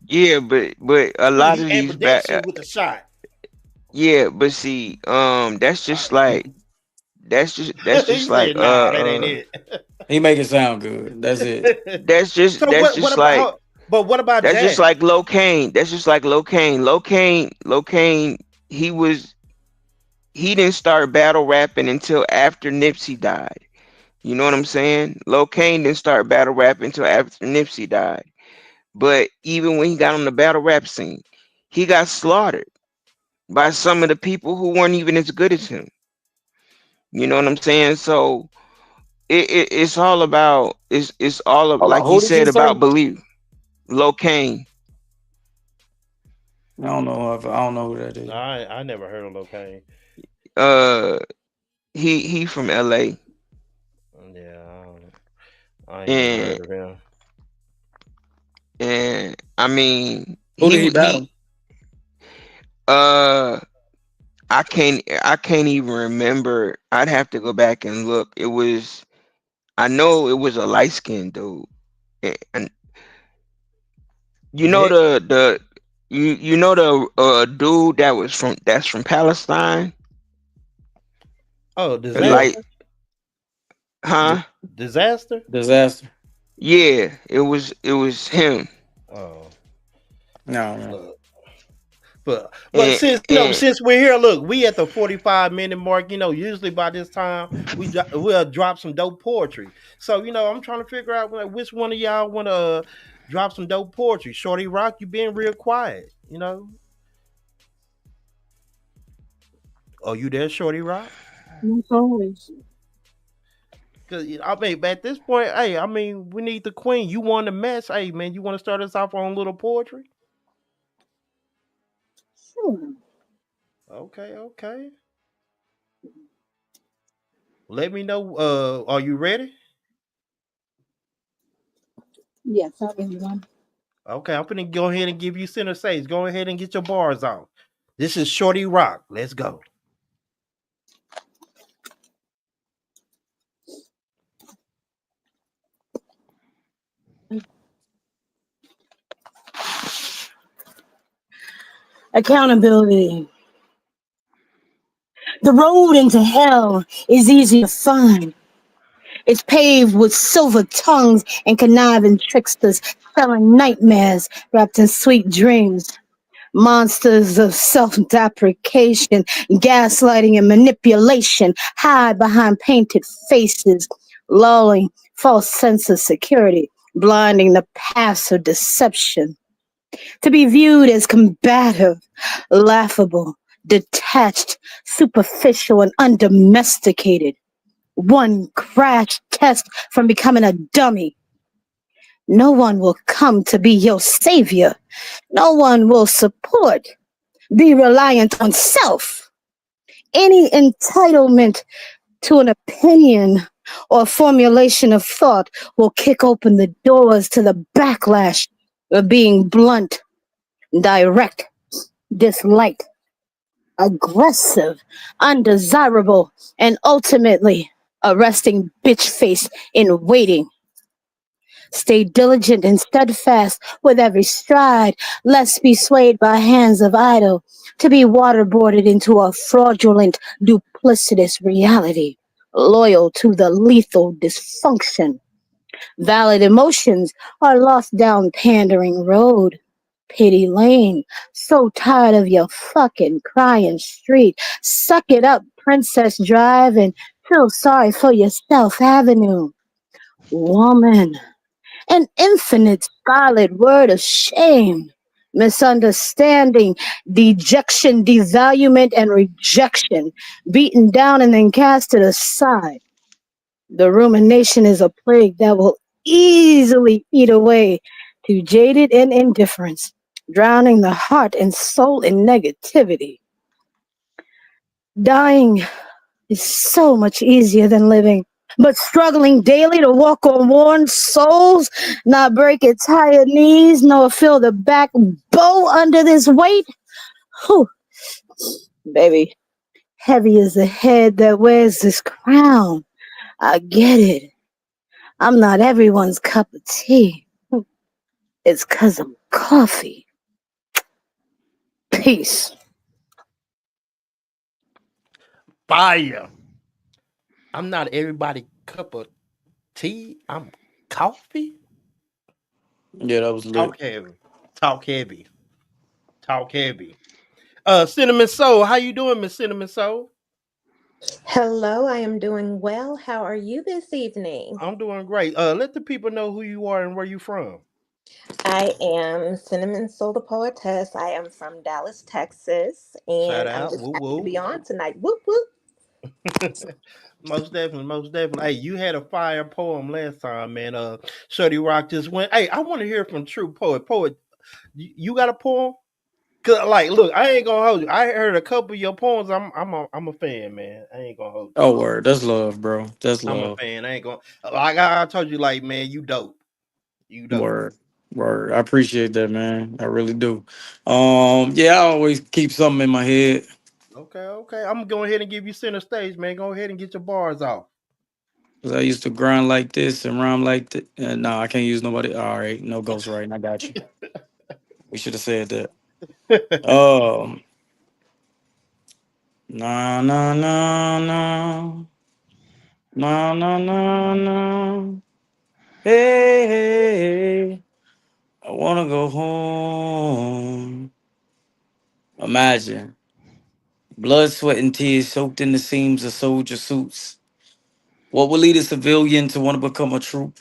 Yeah, but a Look, lot he of these ambidextrous with a shot. yeah, but see, that's just like that's He just like said, "Nah, that ain't it." He make it sound good. That's it. So that's what? What just about? like But what about that's just Jazz? like Locaine. That's just like Locaine. Locaine he didn't start battle rapping until after Nipsey died. You know what I'm saying? Lil Kane didn't start battle rapping until after Nipsey died. But even when he got on the battle rap scene, he got slaughtered by some of the people who weren't even as good as him. You know what I'm saying? So it's all about it's all of Hold on, like he who did you said say? about belief. Lil Kane, I don't know who that is. I never heard of Lil Kane. uh, he from LA, Yeah, I ain't never and heard of him. I mean Who did he he battle? uh I can't even remember. I'd have to go back and look. I know it was a light skinned dude. And you know Yeah. the dude that's from Palestine? Oh, The light, disaster. D- huh? Disaster. Disaster. Yeah, it was him. Oh, No, man. look. But And since and since we're here, look, we at the 45-minute mark. Usually by this time we'll drop some dope poetry. So I'm trying to figure out like, which one of y'all want to drop some dope poetry. Shorty Rock, you being real quiet. Are you there, Shorty Rock? As always. Because I mean, at this point, hey, I mean, we need the queen. You won the mess. Hey, man, you want to start us off on a little poetry? Sure. Okay, okay. Let me know. Are you ready? Yes, I'll give you one. Okay, I'm gonna go ahead and give you center stage. Go ahead and get your bars on. This is Shorty Rock. Let's go. Accountability. The road into hell is easy to find. It's paved with silver tongues and conniving tricksters selling nightmares wrapped in sweet dreams. Monsters of self-deprecation, gaslighting and manipulation hide behind painted faces, lulling false sense of security, blinding the paths of deception. To be viewed as combative, laughable, detached, superficial, and undomesticated. One crash test from becoming a dummy. No one will come to be your savior. No one will support. Be reliant on self. Any entitlement to an opinion or formulation of thought will kick open the doors to the backlash of being blunt, direct, disliked, aggressive, undesirable, and ultimately a resting bitch face in waiting. Stay diligent and steadfast with every stride, lest be swayed by hands of idle, to be waterboarded into a fraudulent, duplicitous reality, loyal to the lethal dysfunction. Valid emotions are lost down pandering road. Pity lane. So tired of your fucking crying street. Suck it up, Princess Drive, and feel sorry for yourself, Avenue. Woman, an infinite scarlet word of shame, misunderstanding, dejection, devaluement, and rejection, beaten down and then casted aside. The rumination is a plague that will easily eat away to jaded and indifference, drowning the heart and soul in negativity. Dying is so much easier than living. But struggling daily to walk on worn souls, not breaking tired knees, nor feel the back bow under this weight. Whew, baby, heavy is the head that wears this crown. I get it. I'm not everyone's cup of tea. It's 'cause I'm coffee. Peace. Fire. I'm not everybody cup of tea. I'm coffee. Yeah, that was lit. Talk heavy. Talk heavy. Talk heavy. Cinnamon Soul. How you doing, Miss Cinnamon Soul? Hello, I am doing well. How are you this evening? I'm doing great. Let the people know who you are and where you from. I am Cinnamon Soul the Poetess. I am from Dallas, Texas, Shout and I'm out. just Woo happy to woo. be on tonight. Whoop whoop. Most definitely, most definitely. Hey, you had a fire poem last time, man. Shorty Rock just went. Hey, I want to hear from True Poet. Poet, you got a poem? Cause like, look, I ain't gonna hold you. I heard a couple of your poems. I'm a fan, man. I ain't gonna hold Oh, word. That's love, bro. That's you. I'm a love. fan. I ain't gonna like I told you, like, man, you dope. You dope. Word. Word. I appreciate that, man. I really do. Yeah, I always keep something in my head. Okay, okay. I'm gonna go ahead and give you center stage, man. Go ahead and get your bars off. 'Cause I used to grind like this and rhyme like that. Nah, I can't use nobody. All right, no ghostwriting. I got you. We should have said that. Um, nah, nah, nah, nah, nah, nah, nah, nah. Hey, hey, I wanna go home. Imagine blood, sweat, and tears soaked in the seams of soldier suits. What would lead a civilian to want to become a troop?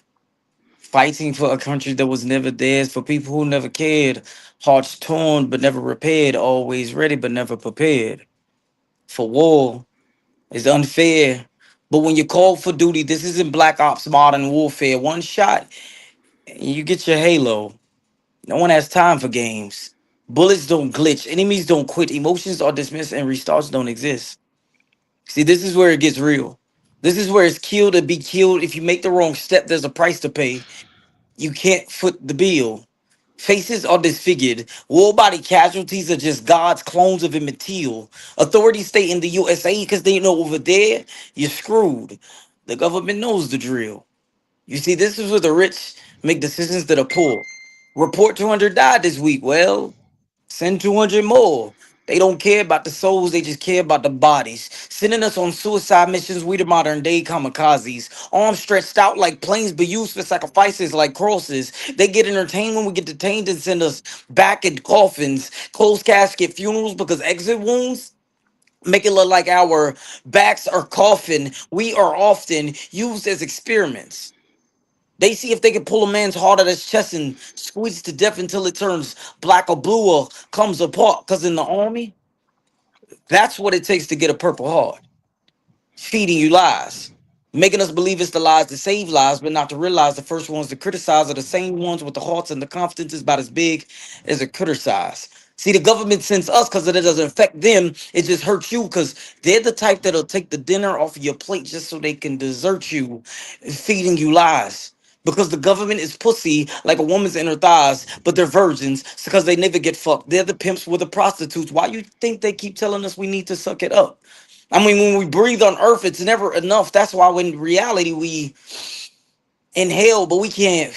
Fighting for a country that was never theirs, for people who never cared. Hearts torn but never repaired, always ready but never prepared. For war is unfair. But when you're called for duty, this isn't black ops modern warfare. One shot and you get your halo. No one has time for games. Bullets don't glitch, enemies don't quit, emotions are dismissed, and restarts don't exist. See, this is where it gets real. This is where it's killed to be killed. If you make the wrong step, there's a price to pay. You can't foot the bill. Faces are disfigured. War body casualties are just God's clones of Emmett Till. Authorities stay in the USA because they know over there you're screwed. The government knows the drill. You see, this is where the rich make decisions that are poor. Report 200 died this week. Well, send 200 more. They don't care about the souls, they just care about the bodies. Sending us on suicide missions, we the modern day kamikazes. Arms stretched out like planes, but used for sacrifices like crosses. They get entertained when we get detained and send us back in coffins. Closed casket funerals because exit wounds make it look like our backs are coffin. We are often used as experiments. They see if they can pull a man's heart out of his chest and squeeze it to death until it turns black or blue or comes apart. Because in the army, that's what it takes to get a purple heart. Feeding you lies, making us believe it's the lies that save lives, but not to realize the first ones to criticize are the same ones with the hearts and the confidence is about as big as a criticize. See, the government sends us because it doesn't affect them. It just hurts you because they're the type that'll take the dinner off of your plate just so they can desert you, feeding you lies. Because the government is pussy like a woman's in her thighs, but they're virgins because they never get fucked. They're the pimps, we're the prostitutes. Why you think they keep telling us we need to suck it up? I mean, when we breathe on earth, it's never enough. That's why when reality we inhale, but we can't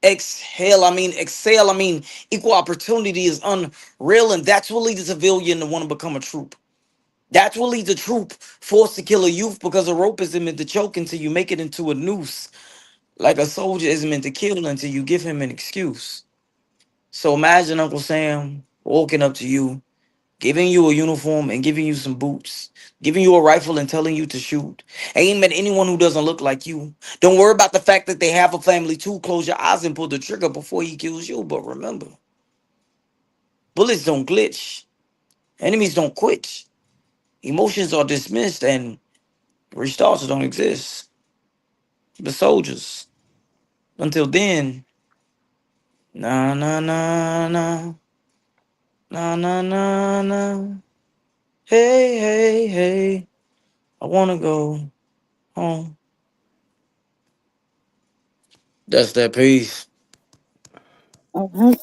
exhale. I mean, exhale. I mean, equal opportunity is unreal, and that's what leads a civilian to want to become a troop. That's what leads a troop forced to kill a youth because a rope isn't meant to choke until you make it into a noose. Like a soldier isn't meant to kill until you give him an excuse. So imagine Uncle Sam walking up to you, giving you a uniform and giving you some boots, giving you a rifle and telling you to shoot. Aim at anyone who doesn't look like you. Don't worry about the fact that they have a family too. Close your eyes and pull the trigger before he kills you. But remember, bullets don't glitch, enemies don't quit, emotions are dismissed, and restarts don't exist. The soldiers. Until then, nah, nah, nah, nah, nah, nah, nah, nah. Hey, hey, hey, I wanna go home. That's that piece. Mhm.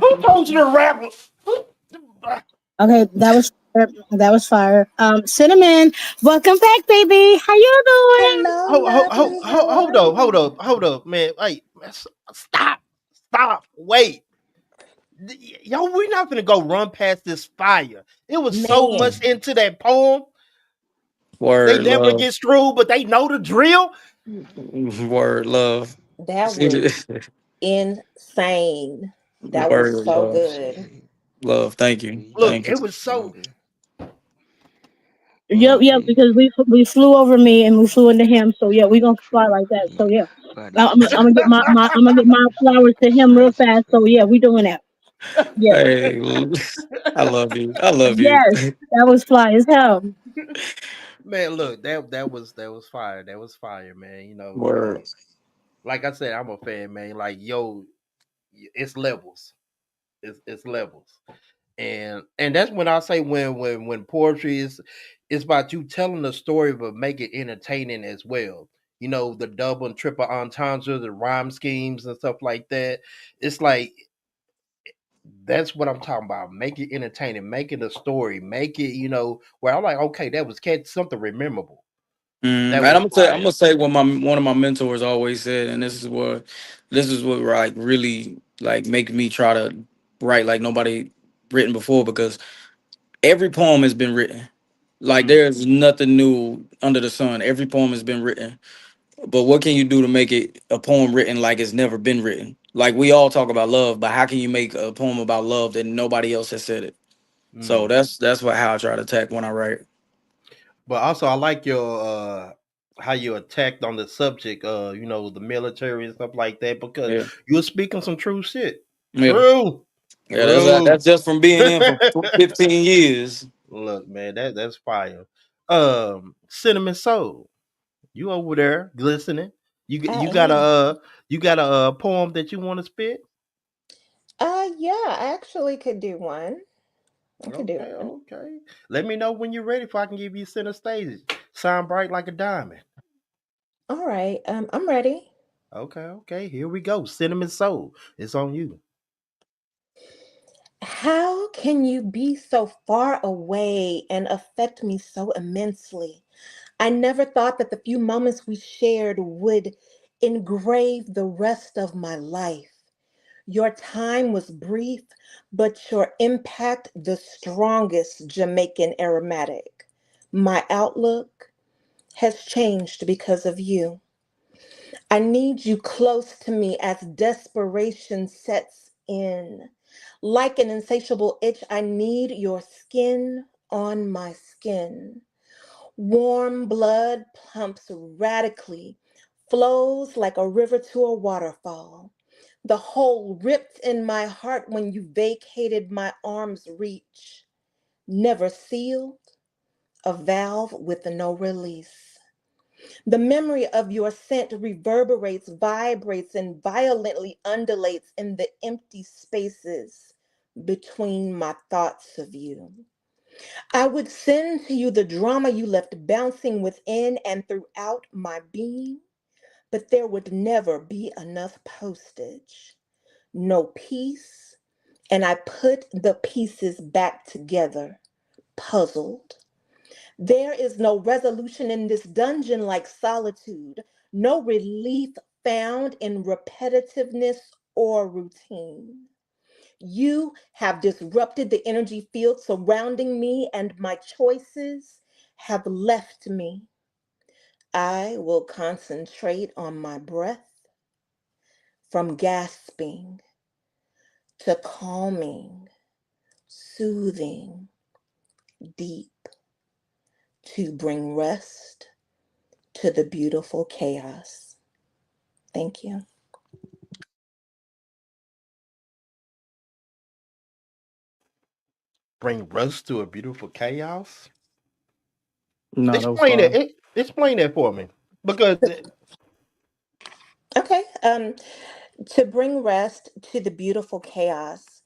Who told you to rap? Okay, that was fire. Cinnamon, welcome back, baby. How you doing? Hello, Hold, lovely. How are up, hold you? up, hold up, man. Hey, stop, stop, wait. Yo, we're not gonna go run past this fire. It was so much Man, into that poem. They Word never love. get screwed, but they know the drill. Word love. that See was this? insane. That was Word, so love, good. Appreciate it. love. Thank you, We Look, thank you. it was so. love it. Yep, Love yep. it. Because we flew over me and we flew into him. So yeah, we gonna fly True. like that. So Mm. yeah, But I'm gonna get I'm gonna get my flowers to him real that's fast. So good. yeah, we doing that. Yeah. Hey, I love you. I love you. Yes, that was fly as hell. Man, look, that was fire. That was fire, man. Word. Like I said, I'm a fan, man. Like, yo, it's levels. It's levels. And that's when I say when poetry is it's about you telling the story but make it entertaining as well. The double and triple entendres, the rhyme schemes and stuff like that. It's like that's what I'm talking about. Make it entertaining, make it a story, make it, where I'm like, okay, that was catch something memorable. And That I'm was gonna say, I'm fire. gonna say what my one of my mentors always said, and this is what like really like make me try to write like nobody written before, because every poem has been written. Like Mm, there's nothing new under the sun. Every poem has been written. But what can you do to make it a poem written like it's never been written? Like we all talk about love, but how can you make a poem about love that nobody else has said it? So mm. that's what how I try to attack when I write. But also, I like your how you attacked on the subject, the military and stuff like that, because Yeah, you were speaking some true shit. yeah, True, yeah. That's true. just from being in for 15 years. Look, man, that's fire. Cinnamon Soul, you over there glistening? I You got a am. poem that you want to spit? Yeah, I actually could do one. I could do Okay, one. okay. Let me know when you're ready, if I can give you center stage. Shine bright like a diamond. All right. I'm ready. Okay, okay. Here we go. Cinnamon Soul. It's on you. How can you be so far away and affect me so immensely? I never thought that the few moments we shared would engrave the rest of my life. Your time was brief, but your impact the strongest Jamaican aromatic. My outlook has changed because of you. I need you close to me as desperation sets in. Like an insatiable itch, I need your skin on my skin. Warm blood pumps radically, flows like a river to a waterfall. The hole ripped in my heart when you vacated my arm's reach. Never sealed, a valve with no release. The memory of your scent reverberates, vibrates, and violently undulates in the empty spaces between my thoughts of you. I would send to you the drama you left bouncing within and throughout my being, but there would never be enough postage. No peace, and I put the pieces back together, puzzled. There is no resolution in this dungeon like solitude, no relief found in repetitiveness or routine. You have disrupted the energy field surrounding me, and my choices have left me. I will concentrate on my breath, from gasping to calming, soothing, deep, to bring rest to the beautiful chaos. Thank you. Bring rust to a beautiful chaos. No, that was Explain fine. that. Explain that for me, because Okay. To bring rest to the beautiful chaos.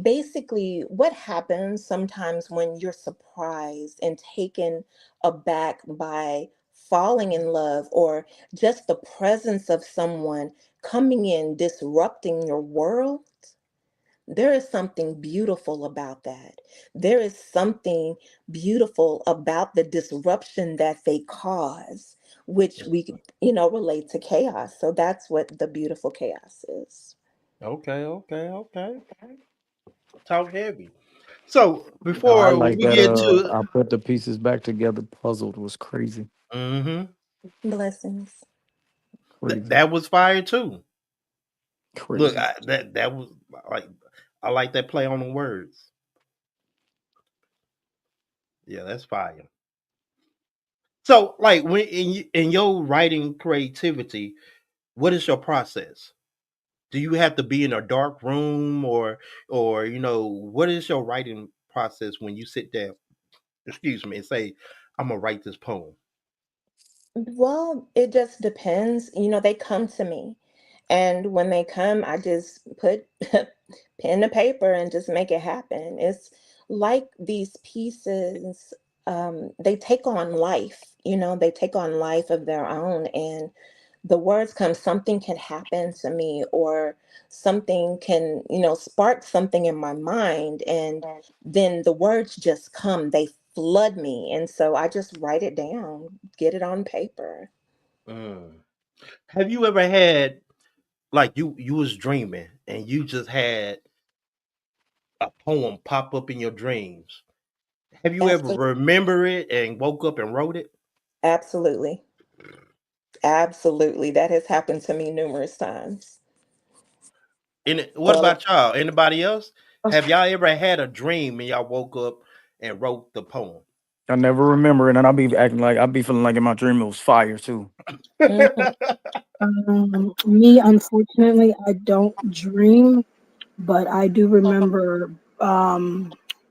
Basically, what happens sometimes when you're surprised and taken aback by falling in love, or just the presence of someone coming in, disrupting your world? There is something beautiful about that. There is something beautiful about the disruption that they cause, which we, relate to chaos. So that's what the beautiful chaos is. okay, okay, okay. Talk heavy. So I before like we that. get to, I put the pieces back together. Puzzled was crazy, hmm Blessings. crazy. that was fire too. Look, Crazy. that was like I like that play on the words. Yeah, that's fire. So, like when in your writing creativity, what is your process? Do you have to be in a dark room, or what is your writing process when you sit down? Excuse me, and say, "I'm gonna write this poem." Well, it just depends. They come to me. And when they come, I just put pen to paper and just make it happen. It's like these pieces, they take on life, they take on life of their own. And the words come, something can happen to me, or something can, spark something in my mind. And then the words just come, they flood me. And so I just write it down, get it on paper. Mm. Have you ever had like you was dreaming and you just had a poem pop up in your dreams? Have you ever Absolutely. remember it and woke up and wrote it? Absolutely. Absolutely. That has happened to me numerous times. And what Or about y'all? Anybody else? Have y'all ever had a dream and y'all woke up and wrote the poem? I never remember it, and I'll be acting like I'll be feeling like in my dream it was fire too. Mhm. Me, unfortunately, I don't dream, but I do remember.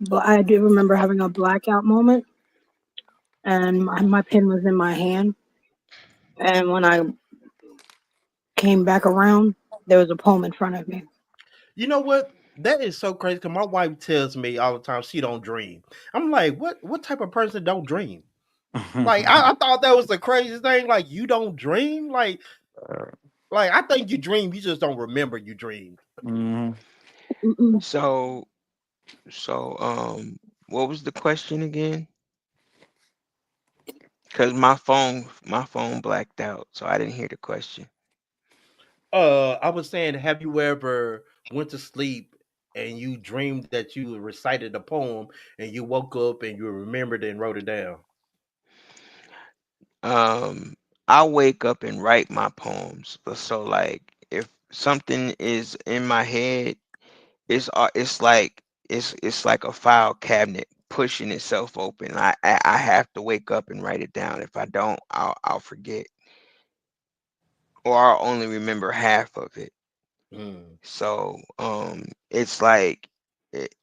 But I do remember having a blackout moment, and my pen was in my hand, and when I came back around, there was a poem in front of me. You know what? That is so crazy because my wife tells me all the time she don't dream. I'm like, what type of person don't dream? Like I thought that was the craziest thing. Like you don't dream? Like I think you dream, you just don't remember you dreamed. Mhm. Mm-mm. So what was the question again? Cause my phone blacked out, so I didn't hear the question. I was saying, have you ever went to sleep and you dreamed that you recited a poem and you woke up and you remembered it and wrote it down? Um, I wake up and write my poems. So like if something is in my head, it's like a file cabinet pushing itself open. I have to wake up and write it down. If I don't, I'll forget, or I'll only remember half of it. Mm. So it's like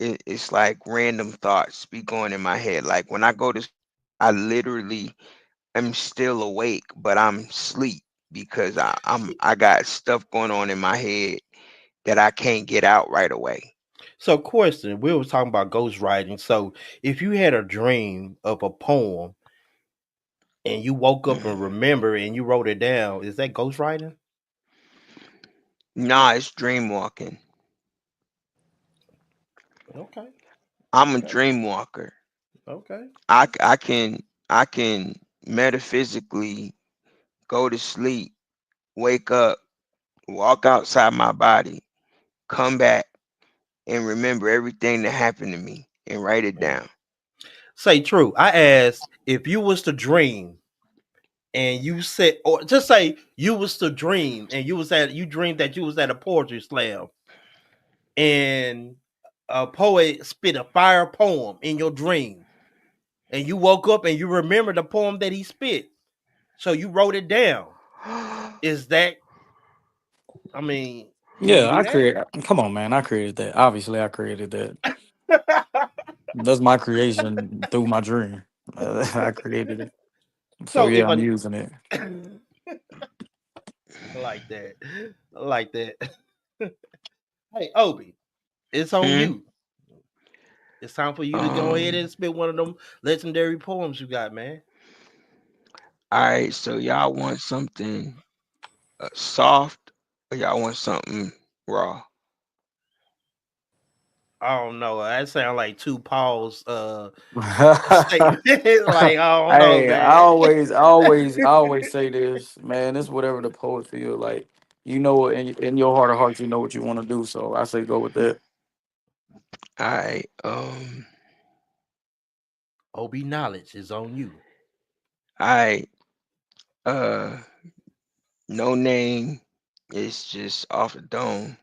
it's like random thoughts be going in my head. Like when I go to I literally am still awake, but I'm sleep because I got stuff going on in my head that I can't get out right away. So, question: we were talking about ghostwriting. So, if you had a dream of a poem and you woke up and remember and you wrote it down, is that ghostwriting? Nah, it's dream walking. Okay, I'm a okay, dream walker. okay. I can metaphysically go to sleep, wake up, walk outside my body, come back and remember everything that happened to me and write it Mm. down. Say true. I asked if you was to dream and you said, or just say you was to dream and you dreamed that you was at a poetry slam and a poet spit a fire poem in your dream and you woke up and you remember the poem that he spit, so you wrote it down. Is that? I mean, can you Yeah, do I that? created. Come on, man, I created that. Obviously, I created that. That's my creation through my dream. I created it. So So yeah, if I'm I using it. like that, I like that. Hey, Obi, it's on Hmm. you. It's time for you to go ahead Um. and spit one of them legendary poems you got, man. All right. So y'all want something soft, or y'all want something raw? I don't know. That sound like two Paul's Hey, statement. Like I don't know, I man. always, I always, I always say this, man. It's whatever the poet feel like. You know what, in your heart of hearts, you know what you want to do. So I say go with that. All right. Obi, knowledge is on you. All right. Uh. No name. It's just off the dome.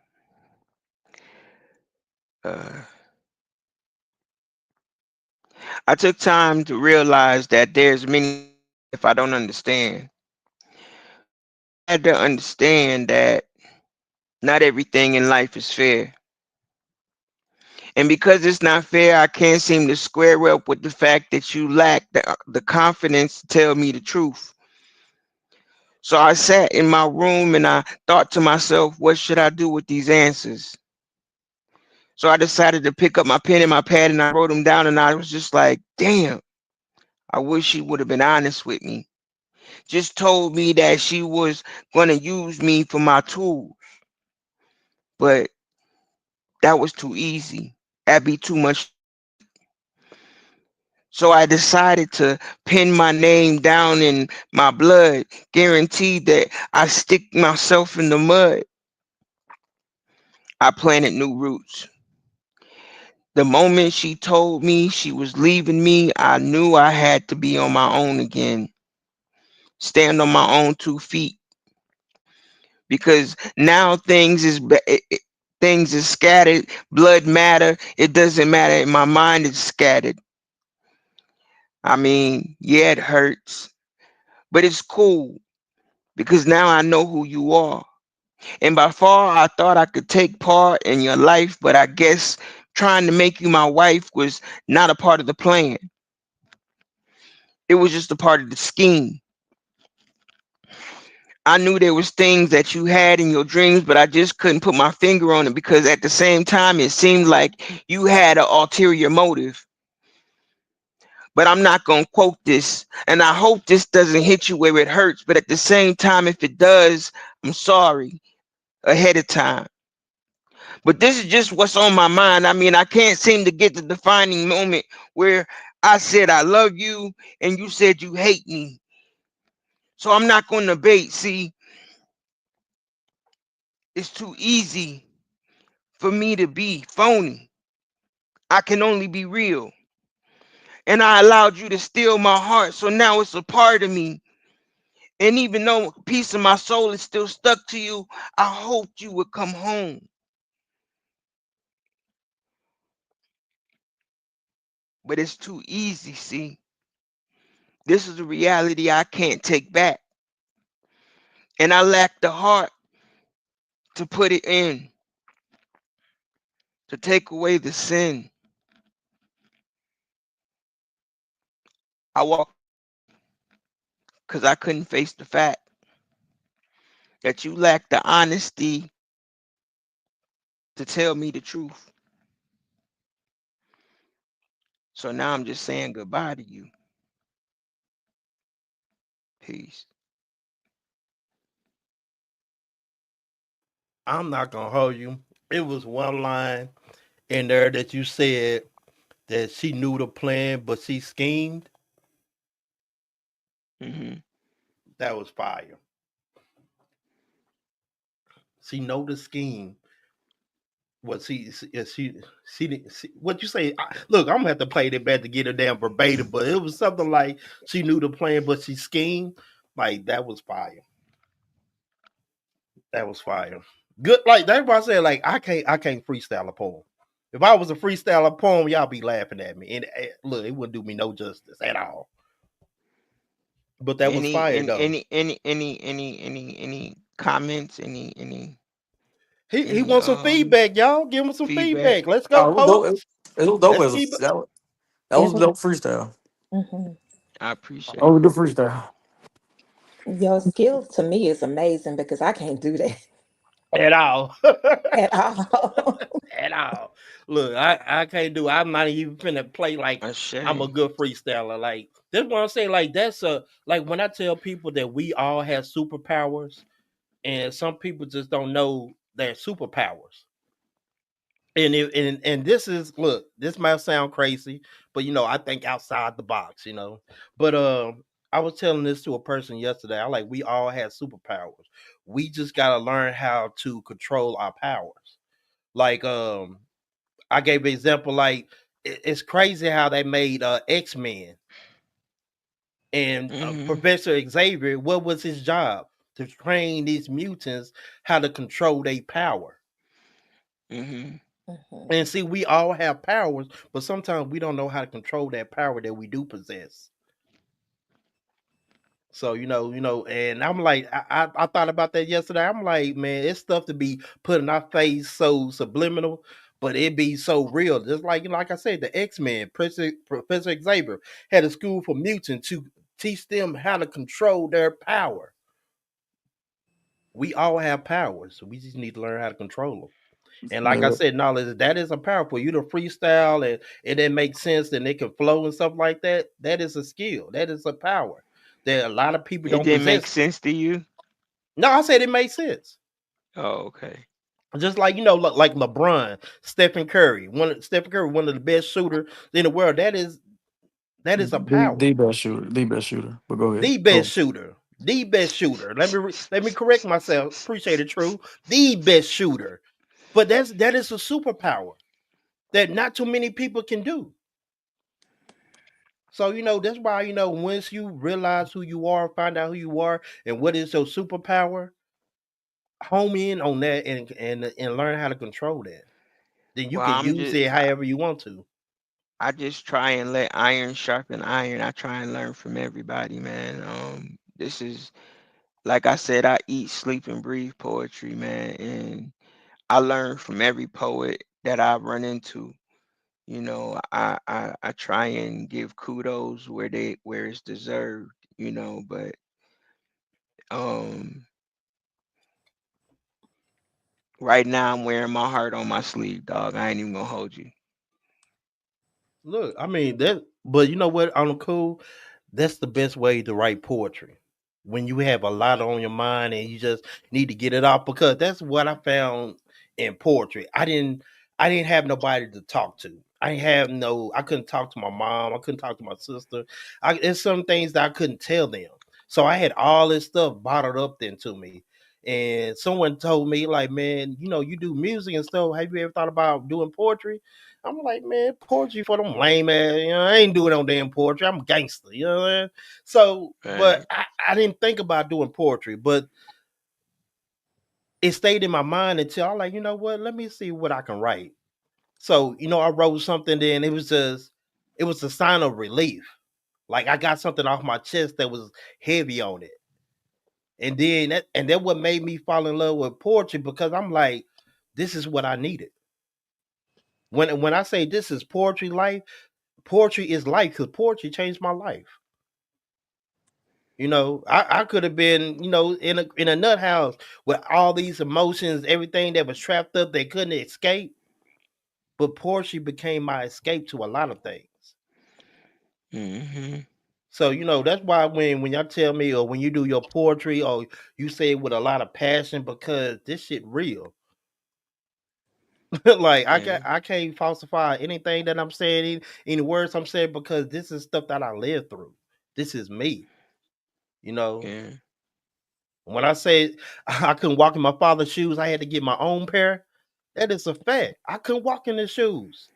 Uh, I took time to realize that there's many things in life I don't understand. I had to understand that not everything in life is fair. And because it's not fair, I can't seem to square up with the fact that you lack the confidence to tell me the truth. So I sat in my room and I thought to myself, what should I do with these answers? So I decided to pick up my pen and my pad and I wrote them down and I was just like, damn, I wish she would have been honest with me. Just told me that she was going to use me for my tools. But that was too easy. That'd be too much to take. So I decided to pin my name down in my blood, guaranteed that I stick myself in the mud. I planted new roots. The moment she told me she was leaving me, I knew I had to be on my own again, stand on my own 2 feet, because now things is scattered. Blood matter. It doesn't matter. My mind is scattered. I mean, yeah, it hurts, but it's cool because now I know who you are. And by far, I thought I could take part in your life, but I guess trying to make you my wife was not a part of the plan. It was just a part of the scheme. I knew there was things that you had in your dreams, but I just couldn't put my finger on it because at the same time, it seemed like you had an ulterior motive. But I'm not going to quote this, and I hope this doesn't hit you where it hurts. But at the same time, if it does, I'm sorry ahead of time. But this is just what's on my mind. I mean, I can't seem to get the defining moment where I said I love you and you said you hate me. So I'm not going to debate. See, it's too easy for me to be phony. I can only be real. And I allowed you to steal my heart. So now it's a part of me. And even though a piece of my soul is still stuck to you, I hoped you would come home. But it's too easy, see. This is a reality I can't take back. And I lack the heart to put it in, to take away the sin. I walked away because I couldn't face the fact that you lack the honesty to tell me the truth. So now I'm just saying goodbye to you. Peace. I'm not gonna hold you. It was one line in there that you said that she knew the plan, but she schemed. Hmm. That was fire. She know the scheme. What she didn't what you say? Look, I'm gonna have to play that back to get a damn verbatim, but it was something like she knew the plan, but she schemed. Like that was fire. That was fire. Good. Like that's why I said like I can't freestyle a poem. If I was a freestyler poem, y'all be laughing at me. And look, it wouldn't do me no justice at all. But that was Any fire any though. any any any any comments? He Any wants some feedback, y'all. Give him some feedback? feedback. Let's go, Oh, it was dope. poet. It was dope Let's as keep a, it. that It was a was. dope freestyle. Mhm. I That appreciate was a it. good freestyle. Your skills to me is amazing because I can't do that At all. at all. At all. Look, I can't do. I'm not even finna play like I'm a Ashay. good freestyler. Like that's what I'm saying. Like that's a like when I tell people that we all have superpowers, and some people just don't know their superpowers. And this is look. This might sound crazy, but I think outside the box. But I was telling this to a person yesterday. I like we all have superpowers. We just gotta learn how to control our powers. Like I gave an example like it's crazy how they made X-Men and Hmm. Professor Xavier. What was his job? to train these mutants how to control their power. Mm-hmm. Mhm. And see, we all have powers, but sometimes we don't know how to control that power that we do possess. So and I'm like, I thought about that yesterday. I'm like, man, it's stuff to be put in our face so subliminal, but it be so real. Just like like I said, the X-Men, Professor Xavier had a school for mutants to teach them how to control their power. We all have powers, so we just need to learn how to control them. And like I Yeah. said, knowledge that is a power for you to freestyle and it makes sense and it can flow and stuff like that. That is a skill. That is a power that a lot of people It don't didn't make possess. sense to you? No, I said it made sense. Oh, okay. Just like like LeBron, Stephen Curry, one of the best shooters in the world. That is a power. The best shooter. The best shooter. But go ahead. The Go. best shooter. The best shooter. Let me correct myself. Appreciate it, true. The best shooter. But that is a superpower that not too many people can do. So that's why once you realize who you are, find out who you are, and what is your superpower, home in on that and learn how to control that. Then you Well, can I'm use just it however you want to. I just try and let iron sharpen iron. I try and learn from everybody, man. This is like I said, I eat, sleep, and breathe poetry, man, and I learn from every poet that I run into. I try and give kudos where it's deserved, but um right now I'm wearing my heart on my sleeve, dog. I ain't even gonna hold you. Look, I mean that, but you know what? On the cool, that's the best way to write poetry. When you have a lot on your mind and you just need to get it off, because that's what I found in poetry. I didn't have nobody to talk to. I couldn't talk to my mom. I couldn't talk to my sister. There's some things that I couldn't tell them. So I had all this stuff bottled up into me. And someone told me, like, man, you do music and stuff. Have you ever thought about doing poetry? I'm like, man, poetry for them lame ass. I ain't doing no damn poetry. I'm a gangster. You know what I mean? So, but Right. I didn't think about doing poetry, but it stayed in my mind until I'm like, you know what? Let me see what I can write. So, I wrote something. Then it was a sign of relief. Like I got something off my chest that was heavy on it, and that what made me fall in love with poetry, because I'm like, this is what I needed. When I say this is poetry life, poetry is life, because poetry changed my life. I could have been, in a nut house with all these emotions, everything that was trapped up, they couldn't escape. But poetry became my escape to a lot of things. Mm-hmm. So that's why when y'all tell me, or when you do your poetry, or you say it with a lot of passion, because this shit real. Like Yeah. I can't falsify anything that I'm saying, any words I'm saying, because this is stuff that I lived through. This is me. You know, Yeah. when I say I couldn't walk in my father's shoes, I had to get my own pair. That is a fact. I couldn't walk in his shoes.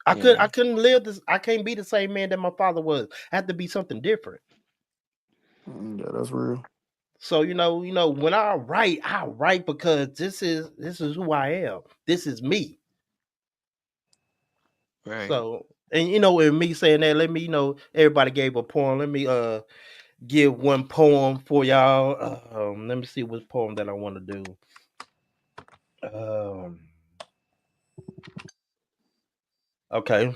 I could Yeah. I couldn't live this. I can't be the same man that my father was. I had to be something different. Yeah, that's real. So when I write because this is who I am. This is me. Right. So, and with me saying that, let me everybody gave a poem. Let me give one poem for y'all. Let me see what poem that I want to do. Um, okay,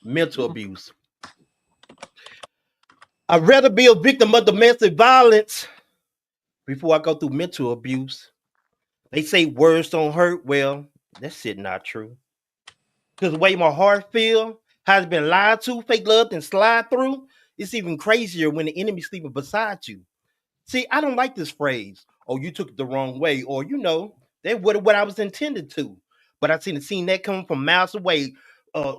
mental abuse. I'd rather be a victim of domestic violence before I go through mental abuse. They say words don't hurt. Well, that shit not true. Because the way my heart feel, how it's been lied to, fake love, and slide through, it's even crazier when the enemy sleeping beside you. See, I don't like this phrase. Oh, you took it the wrong way, or that what I was intended to. But I seen that coming from miles away. I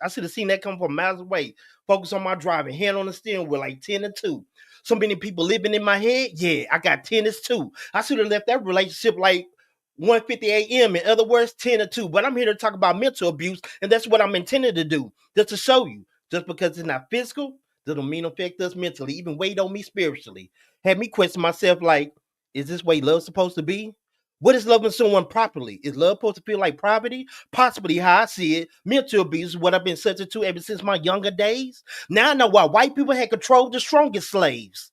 should have seen that coming from miles away. Focus on my driving, hand on the steering wheel, like 10 and 2. So many people living in my head. Yeah, I got 10 as 2. I should have left that relationship like 1:50 a.m. In other words, 10 or 2. But I'm here to talk about mental abuse, and that's what I'm intended to do. Just to show you. Just because it's not physical, That'll mean affect us mentally, even weighed on me spiritually. Had me question myself like, is this way love supposed to be? What is loving someone properly? Is love supposed to feel like poverty? Possibly how I see it. Mental abuse is what I've been subject to ever since my younger days. Now I know why white people had controlled the strongest slaves.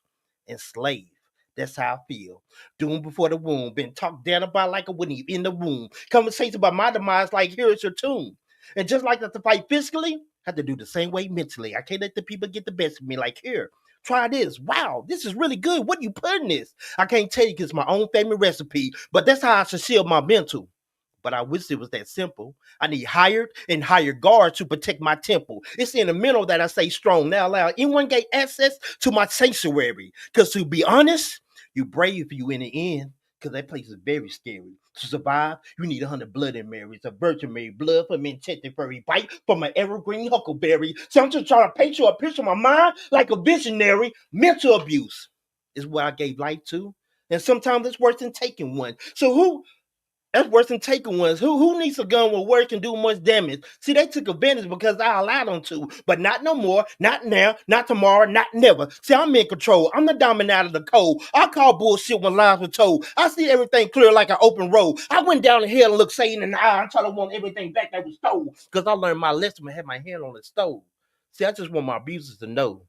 Enslaved. That's how I feel. Doomed before the womb. Been talked down about like a Winnie in the womb. Conversations about my demise like here is your tomb. And just like that to fight physically, I have to do the same way mentally. I can't let the people get the best of me. Like here, try this. Wow, this is really good. What do you put in this? I can't tell you because it's my own family recipe, but that's how I should shield my mental. But I wish it was that simple. I need hired and hired guards to protect my temple. It's in the mental that I stay strong. Now allow anyone get access to my sanctuary. Because to be honest, you brave for you in the end. Because that place is very scary. To survive, you need 100 blood in Marys, a Virgin Mary, blood from enchanted furry bite from an evergreen huckleberry. So I'm just trying to paint you a picture of my mind like a visionary. Mental abuse is what I gave life to. And sometimes it's worse than taking one. So who that's worse than taking ones. Who needs a gun will work and do much damage? See, they took advantage because I allowed them to, but not no more, not now, not tomorrow, not never. See, I'm in control. I'm the dominant of the code. I call bullshit when lies were told. I see everything clear like an open road. I went down the hill and looked Satan in the eye. I try to want everything back that was stolen because I learned my lesson and had my hand on the stove. See, I just want my abusers to know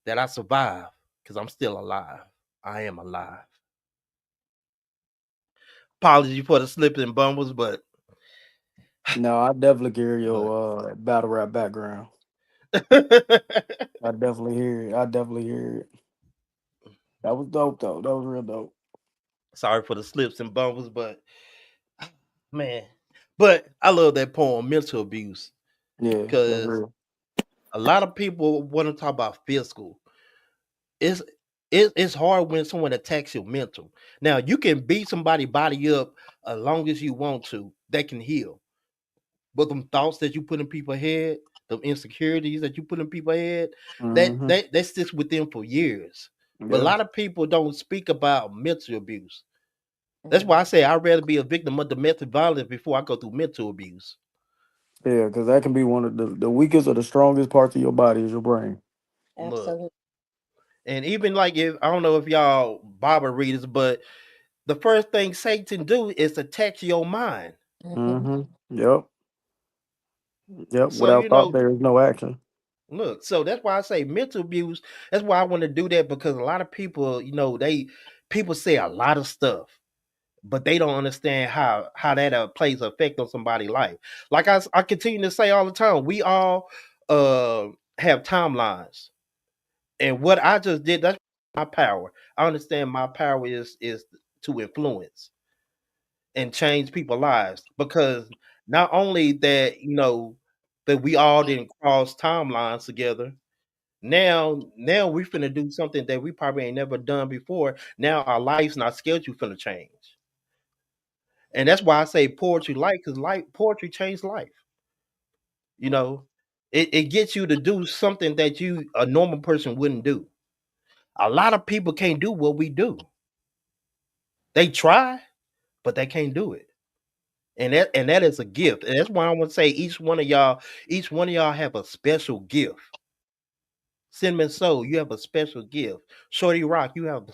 that I survived because I'm still alive. I am alive. Apology for the slips and bumbles, but No, I definitely hear but your battle rap background. I definitely hear it. I definitely hear it. That was dope though. That was real dope. sorry for the slips and bumbles, but man, but I love that poem, mental abuse, Yeah, that's because real. a lot of people want to talk about physical. It's it's hard when someone attacks your mental. Now you can beat somebody body up as long as you want to. They can heal, but them thoughts that you put in people's head, them insecurities that you put in people's head, Mm-hmm. that sticks with them for years. But a Yeah. lot of people don't speak about mental abuse. That's why I Mhm. say I'd rather be a victim of domestic violence before I go through mental abuse. Yeah, because that can be one of the weakest or the strongest parts of your body is your brain. Look, Absolutely. and even like if I don't know if y'all Bible readers, but the first thing Satan do is attack your mind. Mhm. Mm-hmm. Yep. Yep. So Without thought, there is no action. look, so that's why I say mental abuse. That's why I want to do that because a lot of people, they people say a lot of stuff, but they don't understand how that plays effect on somebody's life. Like I continue to say all the time, we all have timelines. And what I just did, that's my power. I understand my power is to influence and change people's lives because not only that, that we all didn't cross timelines together. Now we finna do something that we probably ain't never done before. Now our lives and our schedule finna change. And that's why I say poetry life, because poetry changed life. You know, it gets you to do something that you a normal person wouldn't do. A lot of people can't do what we do. They try, but they can't do it. And that is a gift. And that's why I want to say each one of y'all have a special gift. Cinnamon Soul, you have a special gift. Shorty Rock, you have a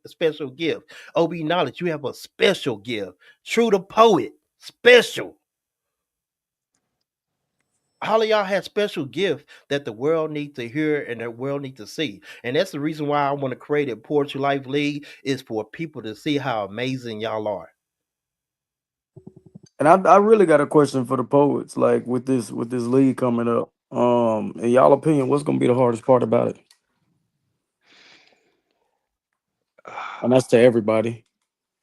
special gift. OB Knowledge, you have a special gift. True the Poet, special. All of y'all have special gifts that the world needs to hear and the world needs to see. And that's the reason why I want to create a Poetry Life League is for people to see how amazing y'all are. And I really got a question for the poets, like with this league coming up. In y'all opinion, what's gonna be the hardest part about it? And that's to everybody.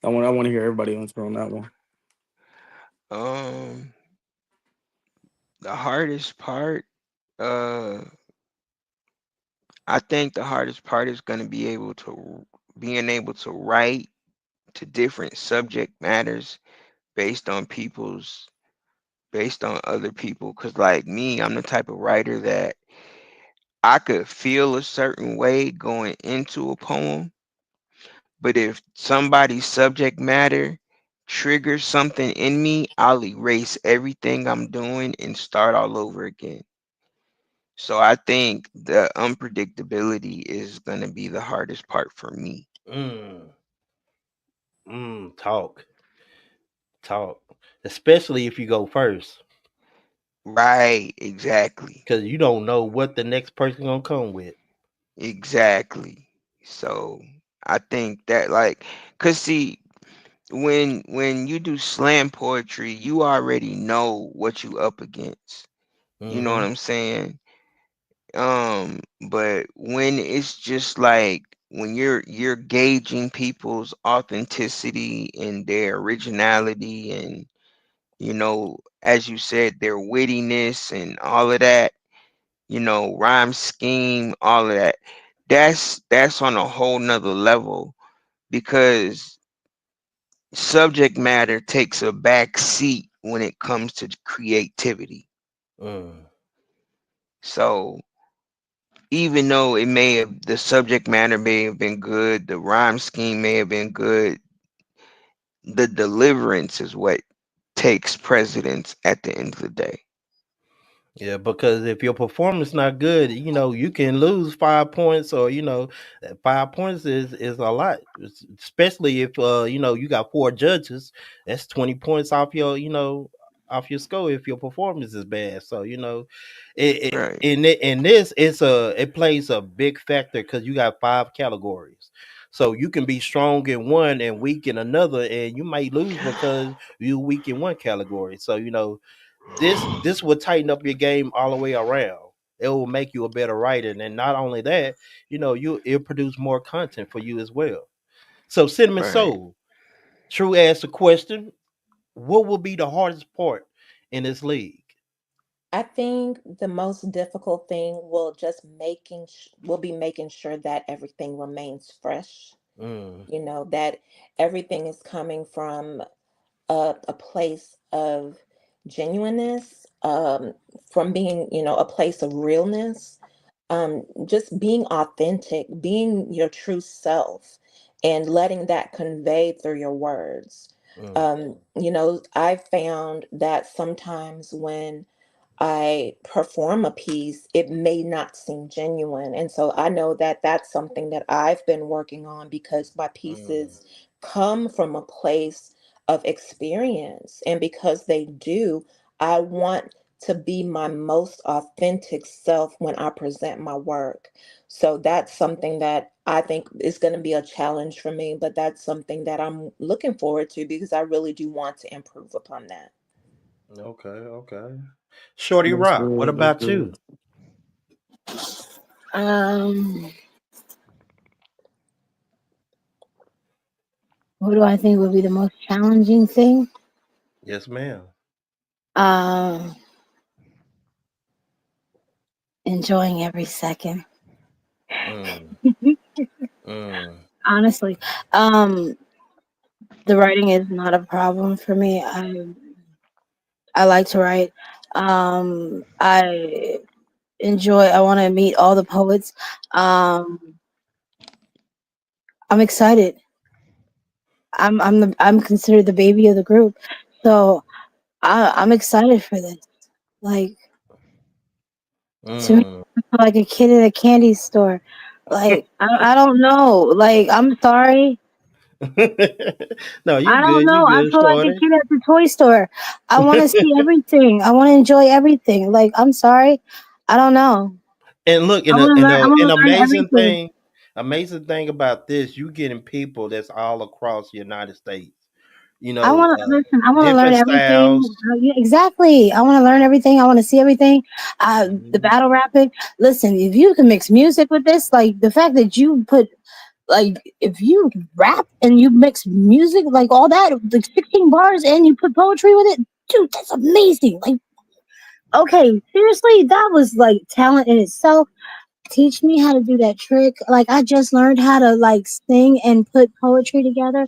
I want to hear everybody answer on that one. Um, the hardest part, uh, I think the hardest part is going to be being able to write to different subject matters based on based on other people. Cause like me, I'm the type of writer that I could feel a certain way going into a poem, but if somebody's subject matter triggers something in me, I'll erase everything I'm doing and start all over again. So I think the unpredictability is going to be the hardest part for me. Mm, talk, talk. Especially if you go first, Right, exactly. because you don't know what the next person gonna come with. Exactly. So I think that, like, cuz see, when you do slam poetry, you already know what you up against. You know what Mm-hmm. I'm saying? But when it's just like when you're gauging people's authenticity and their originality, and as you said, their wittiness and all of that, rhyme scheme, all of that, that's on a whole nother level, because subject matter takes a back seat when it comes to creativity. Mm. So even though the subject matter may have been good, the rhyme scheme may have been good, the deliverance is what takes precedence at the end of the day. Yeah, because if your performance not good, you can lose 5 points, or 5 points is a lot, especially if you got four judges. That's 20 points off your score if your performance is bad. So Right, in this it plays a big factor because you got five categories. So you can be strong in one and weak in another, and you might lose because you weak in one category. So this will tighten up your game all the way around. It will make you a better writer, and not only that, it'll produce more content for you as well. So, Cinnamon right. Soul, True asked a question: what will be the hardest part in this league? I think the most difficult thing will be making sure that everything remains fresh. Mm, That everything is coming from a place of genuineness, from being, a place of realness, just being authentic, being your true self, and letting that convey through your words. mm, I found that sometimes when I perform a piece, it may not seem genuine. And so I know that that's something that I've been working on, because my mm, pieces come from a place of experience. And because they do, I want to be my most authentic self when I present my work. So that's something that I think is going to be a challenge for me, but that's something that I'm looking forward to, because I really do want to improve upon that. okay, okay. Shorty That's Rock, what good. That's about good. you? Um, what do I think would be the most challenging thing? Yes, ma'am. Um, enjoying every second. Mm, mm, Honestly, um, the writing is not a problem for me. I like to write. I enjoy. I want to meet all the poets. Um, I'm excited. I'm considered the baby of the group, so I'm excited for this. Like, to me, mm. I feel like a kid in a candy store. Like, I don't know. Like, I'm sorry. No, I you don't good. You know. I good, feel like a Shorty. kid at the toy store. I want to see everything. I want to enjoy everything. Like, I'm sorry. I don't know. And look, I want to learn. I an want to learn amazing everything. thing, about this, you getting people that's all across the United States. I want to listen. I want to learn Different everything. styles. Yeah, exactly. I want to learn everything. I want to see everything. The Mhm. battle rapping. Listen, if you can mix music with this, like the fact that you put, like, if you rap and you mix music, like all that, like 16 bars, and you put poetry with it, dude, that's amazing. Like, okay, seriously, that was like talent in itself. Teach me how to do that trick. Like, I just learned how to like sing and put poetry together.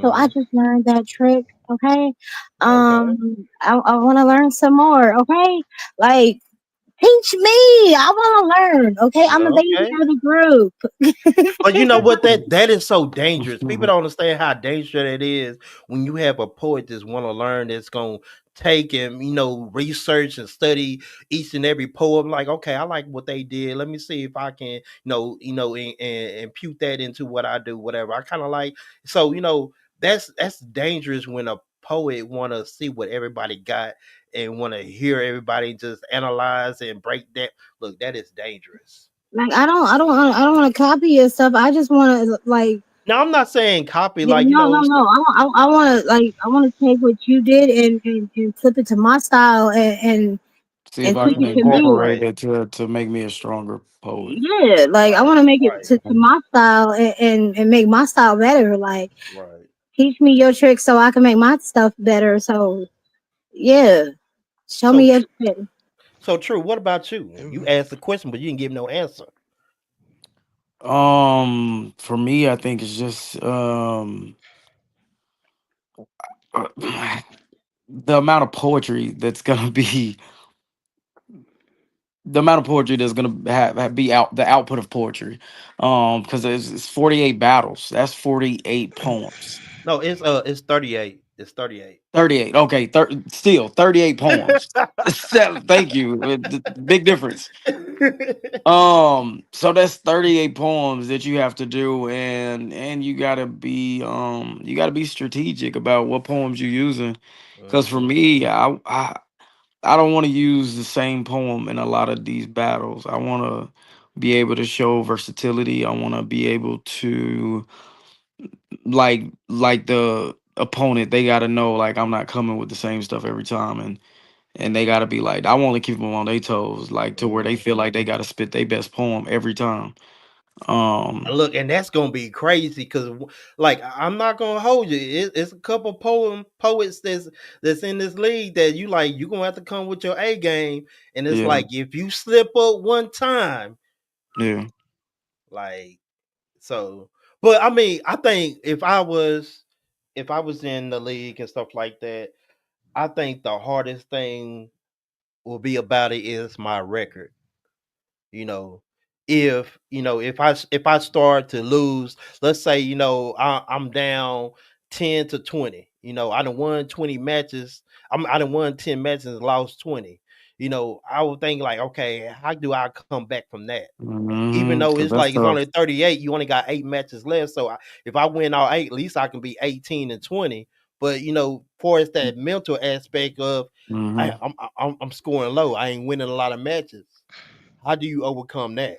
So I Mhm. just learned that trick. Okay. Okay. I want to learn some more. Okay. Like, teach me. I want to learn. Okay. I'm the baby Okay. of the group. But you know what? That is so dangerous. People don't understand how dangerous it is when you have a poet that's want to learn, that's gonna take and research and study each and every poem. Like, okay, I like what they did. Let me see if I can and impute that into what I do, whatever. I kind of like. So that's dangerous when a poet want to see what everybody got and want to hear everybody just analyze and break that. Look, that is dangerous. Like I don't want to copy your stuff. I just want to like. Now, I'm not saying copy, Yeah, like no, no, no. I want to like I want to take what you did and flip it to my style See if and I tweak can it to me. incorporate right, it to make me a stronger poet. Yeah, like I right, want to make it right, to my style and make my style better. Like right. teach me your tricks so I can make my stuff better. So yeah, show So me your true. shit. So true. What about you? You asked the question, but you didn't give no answer. For me, I think it's just the amount of poetry that's gonna be the amount of poetry that's gonna be out the output of poetry. Because it's 48 battles. That's 48 poems. No, it's 38. It's 38. 38. Okay, still 38 poems. Thank you. Big difference. So that's 38 poems that you have to do, and you gotta be strategic about what poems you're using. Because for Hmm. me, I don't want to use the same poem in a lot of these battles. I want to be able to show versatility. I want to be able to like the opponent. They got to know like I'm not coming with the same stuff every time, and they got to be like I want to keep them on their toes, like to where they feel like they got to spit their best poem every time. Um, Look, and that's gonna be crazy because, like, I'm not gonna hold you. It's a couple poets that's in this league that you gonna have to come with your A game, and it's yeah, like if you slip up one time, yeah. like so. But I mean, I think if I was in the league and stuff like that, I think the hardest thing will be about it is my record. you know if I start to lose, let's say, I'm down 10 to 20. I done won 20 matches. I done won 10 matches and lost 20. I would think like, okay, how do I come back from that? Even though it's Cause like that's it's only tough. 38, you only got 8 matches left. So if I win all eight, at least I can be 18 and 20. But for it's that mental aspect of Hmm. I'm scoring low, I ain't winning a lot of matches. How do you overcome that?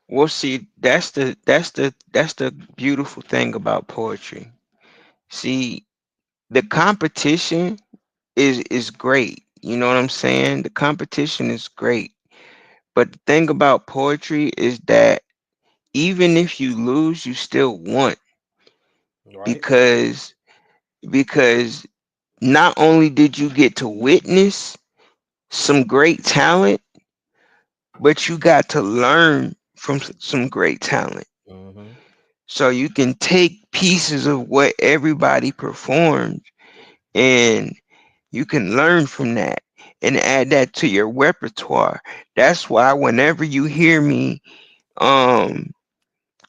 Well, see, that's the beautiful thing about poetry. See, the competition is great. You know what I'm saying? The competition is great. But the thing about poetry is that even if you lose, you still won, Right? because because not only did you get to witness some great talent, but you got to learn from some great talent. Hmm. So you can take pieces of what everybody performed, and you can learn from that and add that to your repertoire. That's why whenever you hear me um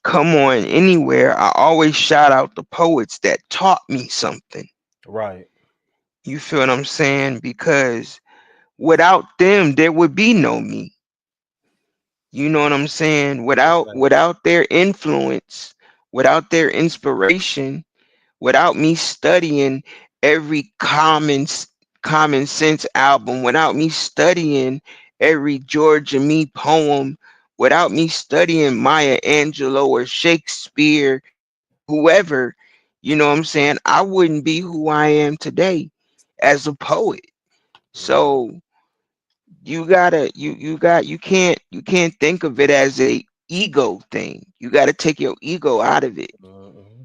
come on anywhere, I always shout out the poets that taught me something. Right. You feel what I'm saying? Because without them there would be no me. You know what I'm saying? Yes, Without their influence, without their inspiration, without me studying every common sense album, without me studying every Georgia Me poem, without me studying Maya Angelou or Shakespeare or whoever, you know what I'm saying, I wouldn't be who I am today as a poet. right. So you can't think of it as a ego thing. You gotta take your ego out of it, Hmm.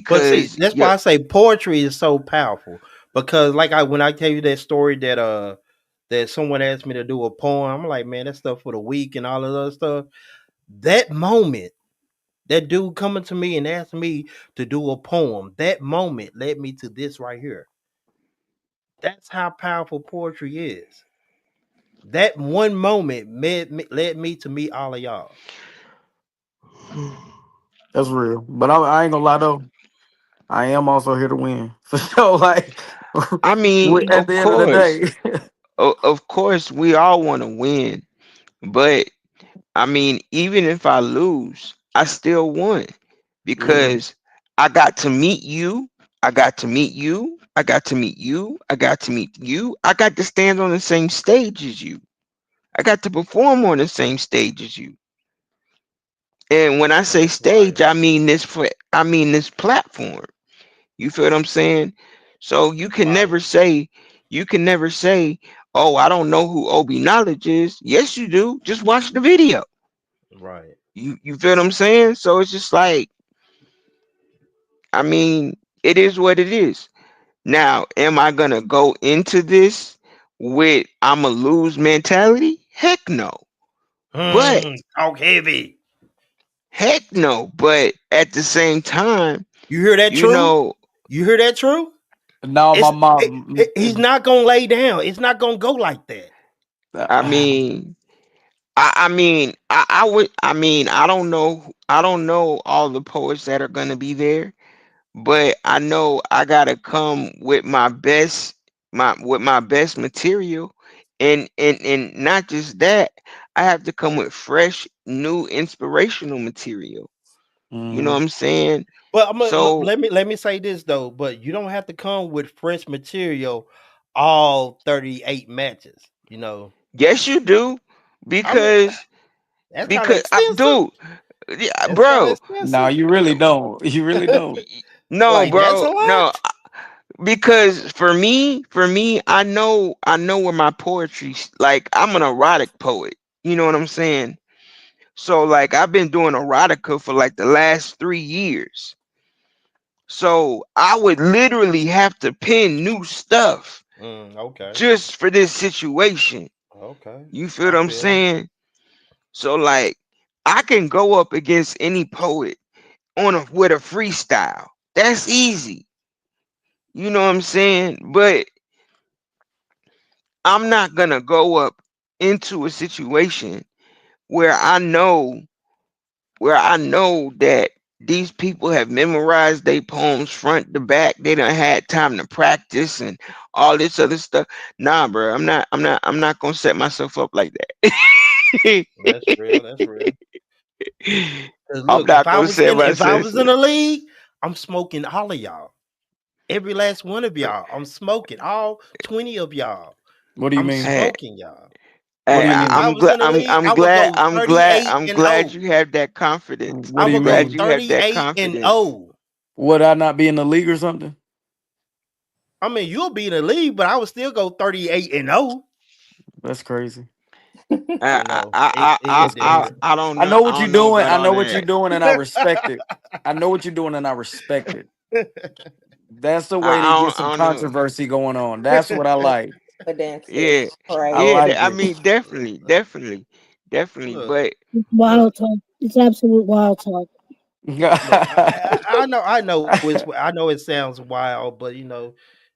But see, because that's why I say poetry is so powerful. Because like when I tell you that story that someone asked me to do a poem, I'm like, man, that stuff for the week and all of that other stuff. That moment, that dude coming to me and asked me to do a poem, that moment led me to this right here. That's how powerful poetry is. That one moment led me to meet all of y'all. That's real. But I ain't gonna lie though. I am also here to win for sure. Like I mean, At the end of the day. of course, we all want to win, but I mean, even if I lose, I still won Mhm. because I got to meet you. I got to meet you. I got to meet you. I got to meet you. I got to stand on the same stage as you. I got to perform on the same stage as you. And when I say Right. stage, I mean this platform. You feel what I'm saying? So Right. you can never say, oh, I don't know who Obi Knowledge is. Yes, you do. Just watch the video. Right. You feel what I'm saying? So it's just like, I mean, it is what it is. Now, am I gonna go into this with I'm a lose mentality? Heck no. But Talk heavy. heck no. But at the same time, You hear that, you True? know, You hear that, True? No, my It's mom. he's not gonna lay down. It's not gonna go like that. I mean, I mean, I don't know all the poets that are gonna be there, but I know I gotta come with my best material, and not just that, I have to come with fresh, new, inspirational material. You know what Mhm. I'm saying? But So let me say this though. But you don't have to come with fresh material all 38 matches. yes, you do, I mean because that's kind of extensive. dude, yeah, That's kind of bro, No, extensive. you really don't. You really don't. no, Like that's a bro, no, lot. because for me, I know where my like I'm an erotic poet. You know what I'm saying? So like I've been doing erotica for like the last 3 years. So I would literally have to pen new stuff Okay. just for this situation. Okay. You feel I what I'm feel you. saying? So like I can go up against any poet on a with a freestyle. That's easy. You know what I'm saying? But I'm not gonna go up into a situation where I know that these people have memorized their poems front to back. They done had time to practice and all this other stuff. Nah, bro, I'm not gonna set myself up like that. That's real. That's real. 'Cause I'm look, not gonna set if I myself was in a league, I'm smoking all of y'all. Every last one of y'all. I'm smoking all 20 of y'all. What do you I'm mean? hey, smoking y'all. What do you If I mean? was in a league, I would go 38 I'm and glad 0. you have that confidence. What I do I'm you would go glad mean? you have that 38 and confidence. 0. Would I not be in the league or something? I mean, you'll be in the league, but I would still go 38 and 0. That's crazy. It That's is. crazy. I What you're don't know doing. about I all know what you're that. doing, and I respect it. I know what you're doing, and I respect it. That's the way to get I some don't know. controversy going on. That's what I like. Evidence Yeah, is I yeah. crazy. like I it. mean, definitely. Look, But It's look, wild talk. It's absolute wild talk. look. I know it sounds wild, but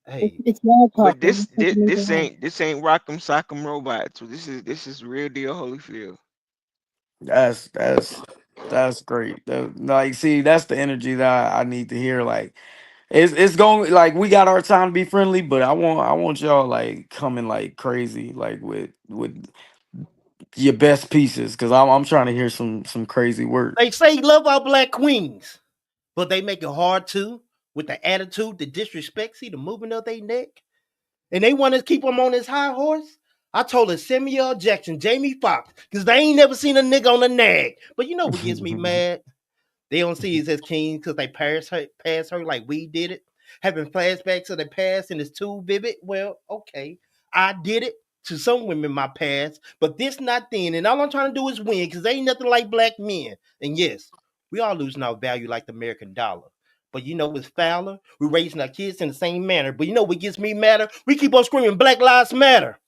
hey, It's wild talk. but There's nothing to do. this ain't Rock'em Sock'em Robot. So this is real deal Holyfield. that's that's great. Like, see, that's the energy that I need to hear. Like, it's going like we got our time to be friendly, but I want y'all like coming like crazy, like with your best pieces, because I'm trying to hear some crazy work. they say love our black queens, but they make it hard to with the attitude, the disrespect, see the movement of their neck, and they want to keep them on this high horse. I told her Samuel Jackson, Jamie Foxx, because they ain't never seen a nigga on a nag. But you know what gets me mad? They don't see us as kings because they pass her like we did it. Having flashbacks of the past and it's too vivid. Well, okay. I did it to some women in my past, but this not then. And all I'm trying to do is win because ain't nothing like black men. And yes, we are losing our value like the American dollar. But you know what's fouler? We're raising our kids in the same manner. But you know what gets me madder? We keep on screaming Black Lives Matter.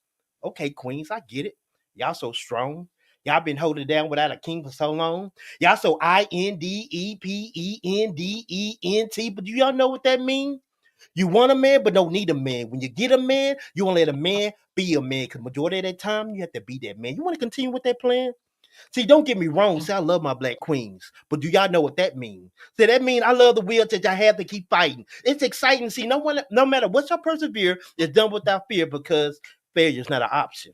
Okay, Queens, I get it. Y'all so strong. Y'all been holding down without a king for so long. Y'all so INDEPENDENT, but do y'all know what that means? You want a man, but don't need a man. When you get a man, you want to let a man be a man. Because majority of that time, you have to be that man. You want to continue with that plan? See, don't get me wrong. See, I love my black queens, but do y'all know what that means? See, that means I love the will that I have to keep fighting. It's exciting. See, no one, no matter what y'all persevere, is done without fear because failure is not an option.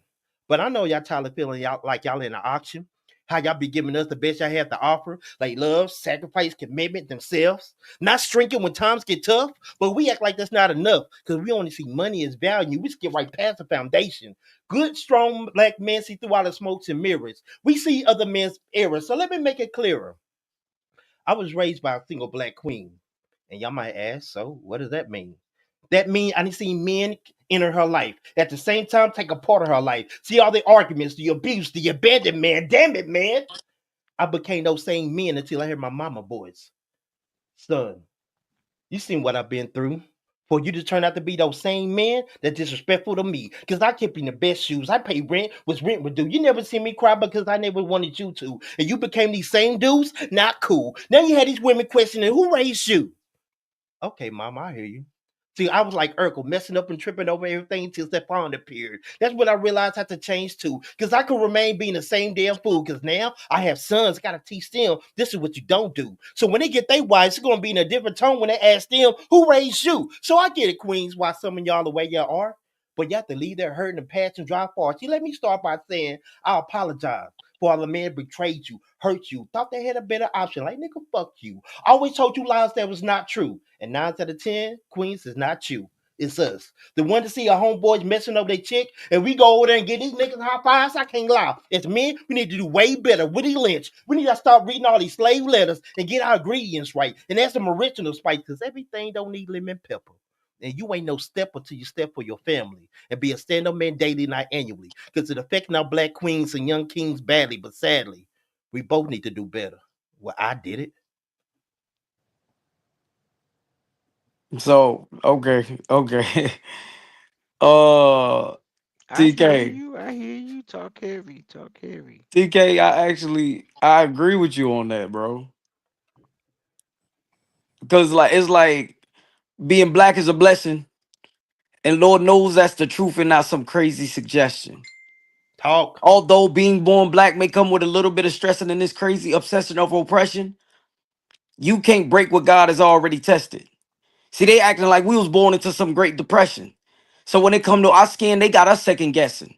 But I know y'all tired of feeling y'all like y'all in an auction. How y'all be giving us the best y'all have to offer, like love, sacrifice, commitment, themselves. Not shrinking when times get tough, but we act like that's not enough because we only see money as value. We skip right past the foundation. Good, strong black men see through all the smokes and mirrors. We see other men's errors. So let me make it clearer. I was raised by a single black queen. And y'all might ask, so what does that mean? That means I didn't see men enter her life. At the same time, take a part of her life. See all the arguments, the abuse, the abandonment. Damn it, man. I became those same men until I heard my mama voice. Son, you seen what I've been through. For you to turn out to be those same men that disrespectful to me. Because I kept in the best shoes. I pay rent, was rent would do. You never see me cry because I never wanted you to. And you became these same dudes? Not cool. Now you had these women questioning who raised you? Okay, mama, I hear you. See, I was like Urkel, messing up and tripping over everything until Stephon appeared. That's when I realized I had to change too. Because I could remain being the same damn fool. Because now I have sons, I gotta teach them this is what you don't do. So when they get their wives, it's gonna be in a different tone when they ask them, who raised you? So I get it, Queens, why some of y'all the way y'all are. But you have to leave that hurt and past and drive far. See, let me start by saying I apologize for all the men betrayed you, hurt you, thought they had a better option. Like, nigga, fuck you. I always told you lies that was not true. And 9 out of 10, Queens, is not you. It's us. The one to see our homeboys messing up their chick, and we go over there and get these niggas high fives. I can't lie. As men, we need to do way better. Woody Lynch. We need to start reading all these slave letters and get our ingredients right. And that's some original spice, because everything don't need lemon pepper. And you ain't no step until you step for your family and be a stand-up man daily, not annually. Because it affecting our black queens and young kings badly, but sadly, we both need to do better. Well, I did it. So okay, okay. uh I hear TK. you. I hear you. Talk heavy. Talk heavy. TK, I agree with you on that, bro. Because like it's like being black is a blessing, and Lord knows that's the truth and not some crazy suggestion. Talk. Although being born black may come with a little bit of stressing and this crazy obsession of oppression, you can't break what God has already tested. See, they acting like we was born into some great depression. So when it come to our skin, they got us second guessing.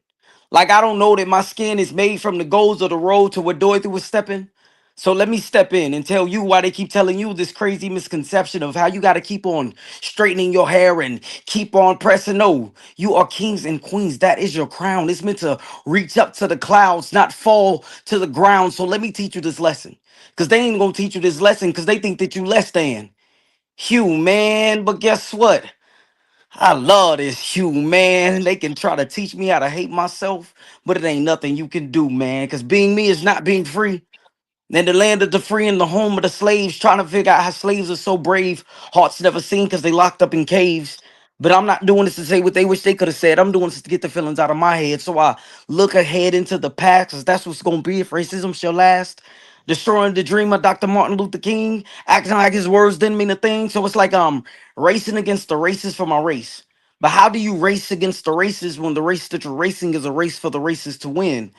Like I don't know that my skin is made from the goals of the road to what Dorothy was stepping. So let me step in and tell you why they keep telling you this crazy misconception of how you got to keep on straightening your hair and keep on pressing. No, you are kings and queens. That is your crown. It's meant to reach up to the clouds, not fall to the ground. So let me teach you this lesson. Because they ain't going to teach you this lesson because they think that you less than. Hugh, man. But guess what? I love this Hugh, man. They can try to teach me how to hate myself, but it ain't nothing you can do, man. Because being me is not being free. In the land of the free and the home of the slaves, trying to figure out how slaves are so brave, hearts never seen because they locked up in caves. But I'm not doing this to say what they wish they could have said. I'm doing this to get the feelings out of my head. So I look ahead into the past, because that's what's going to be if racism shall last. Destroying the dream of Dr. Martin Luther King, acting like his words didn't mean a thing. So it's like I'm racing against the races for my race. But how do you race against the races when the race that you're racing is a race for the races to win?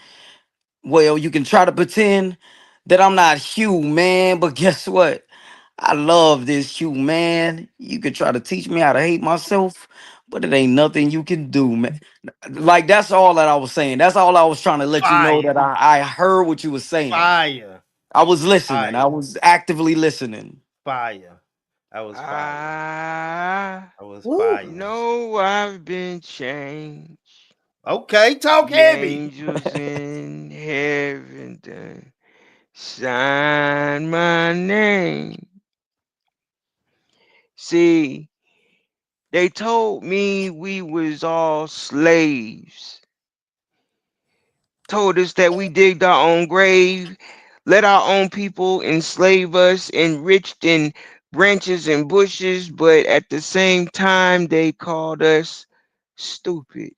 Well, you can try to pretend that I'm not Hugh, man, but guess what? I love this Hugh, man. You could try to teach me how to hate myself, but it ain't nothing you can do, man. Like that's all that I was saying. That's all I was trying to let you know that Fire. I heard what you were saying. Fire. I was listening. I Fire. was actively listening. Fire. I was fire. I I was Woo. fire. know I've been changed. Okay, talk The heavy. angels in heaven done sign my name. See, they told me we was all slaves. Told us that we digged our own grave, let our own people enslave us, enriched in branches and bushes, but at the same time they called us stupid.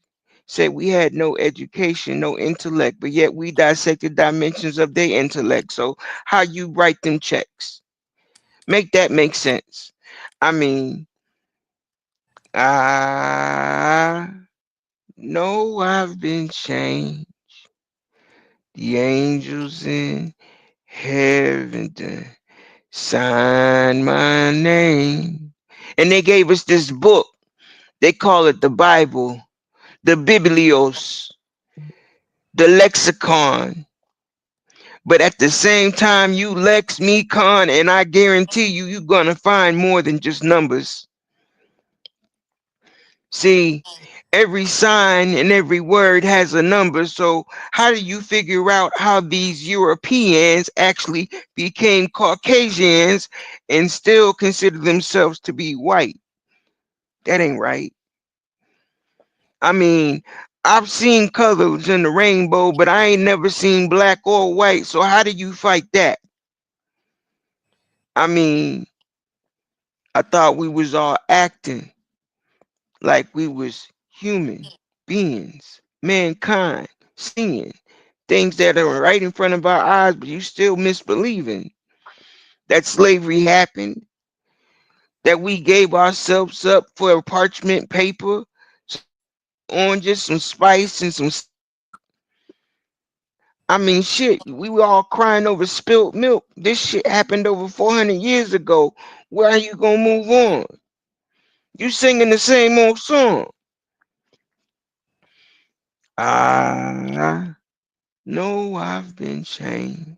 Said we had no education, no intellect, but yet we dissected dimensions of their intellect. So how you write them checks? Make that make sense. I mean, I know I've been changed. The angels in heaven done sign my name. And they gave us this book. They call it the Bible, the Biblios, the lexicon. But at the same time, you lex me con, and I guarantee you, you're gonna find more than just numbers. See, every sign and every word has a number. So how do you figure out how these Europeans actually became Caucasians and still consider themselves to be white? That ain't right. I mean, I've seen colors in the rainbow, but I ain't never seen black or white. So how do you fight that? I mean, I thought we was all acting like we was human beings, mankind, seeing things that are right in front of our eyes, but you still misbelieving that slavery happened, that we gave ourselves up for parchment paper, oranges, some spice, and some. I mean, shit, we were all crying over spilled milk. This shit happened over 400 years ago. Where are you gonna move on? You singing the same old song. I know I've been changed.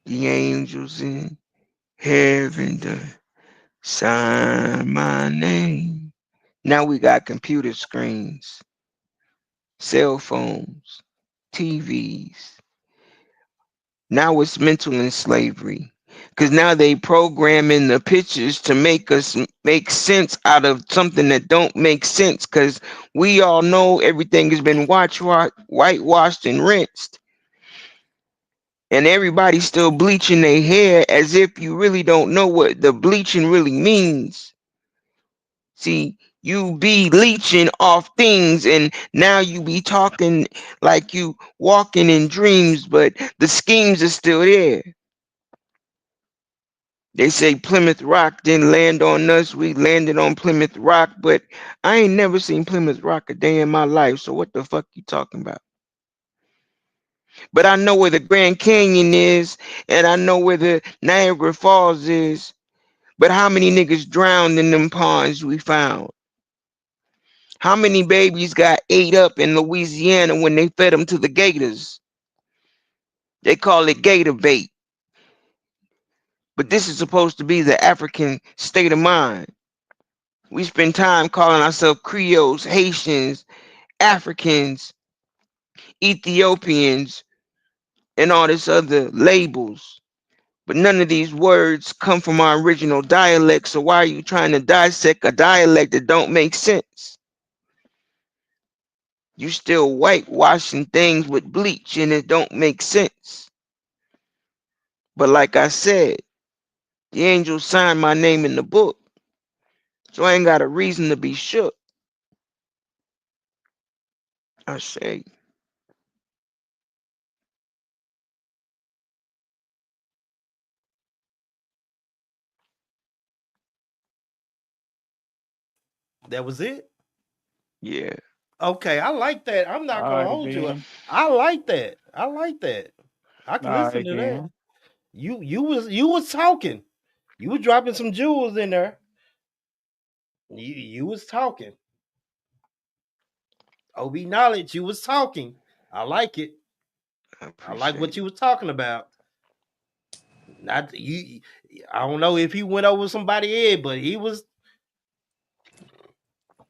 The angels in heaven done sign my name. Now we got computer screens, cell phones, TVs. Now it's mental slavery. Because now they programming the pictures to make us make sense out of something that don't make sense. Because we all know everything has been whitewashed and rinsed. And everybody's still bleaching their hair as if you really don't know what the bleaching really means. See, you be leeching off things and now you be talking like you walking in dreams, but the schemes are still there. They say Plymouth Rock didn't land on us, we landed on Plymouth Rock, but I ain't never seen Plymouth Rock a day in my life, so what the fuck you talking about? But I know where the Grand Canyon is, and I know where the Niagara Falls is, but how many niggas drowned in them ponds we found? How many babies got ate up in Louisiana when they fed them to the gators? They call it gator bait. But this is supposed to be the African state of mind. We spend time calling ourselves Creoles, Haitians, Africans, Ethiopians, and all this other labels. But none of these words come from our original dialect. So why are you trying to dissect a dialect that don't make sense? You still whitewashing things with bleach and it don't make sense. But like I said, the angel signed my name in the book. So I ain't got a reason to be shook. I say, That was it. yeah, Okay, I like that. I'm not All gonna right, hold you up. then. I like that. I like that. I can All listen right, to that. then. You was talking. You was dropping some jewels in there. You was talking. OB knowledge. You was talking. I like it. I I like appreciate what it. you was talking about. Not you. I don't know if he went over somebody head, but he was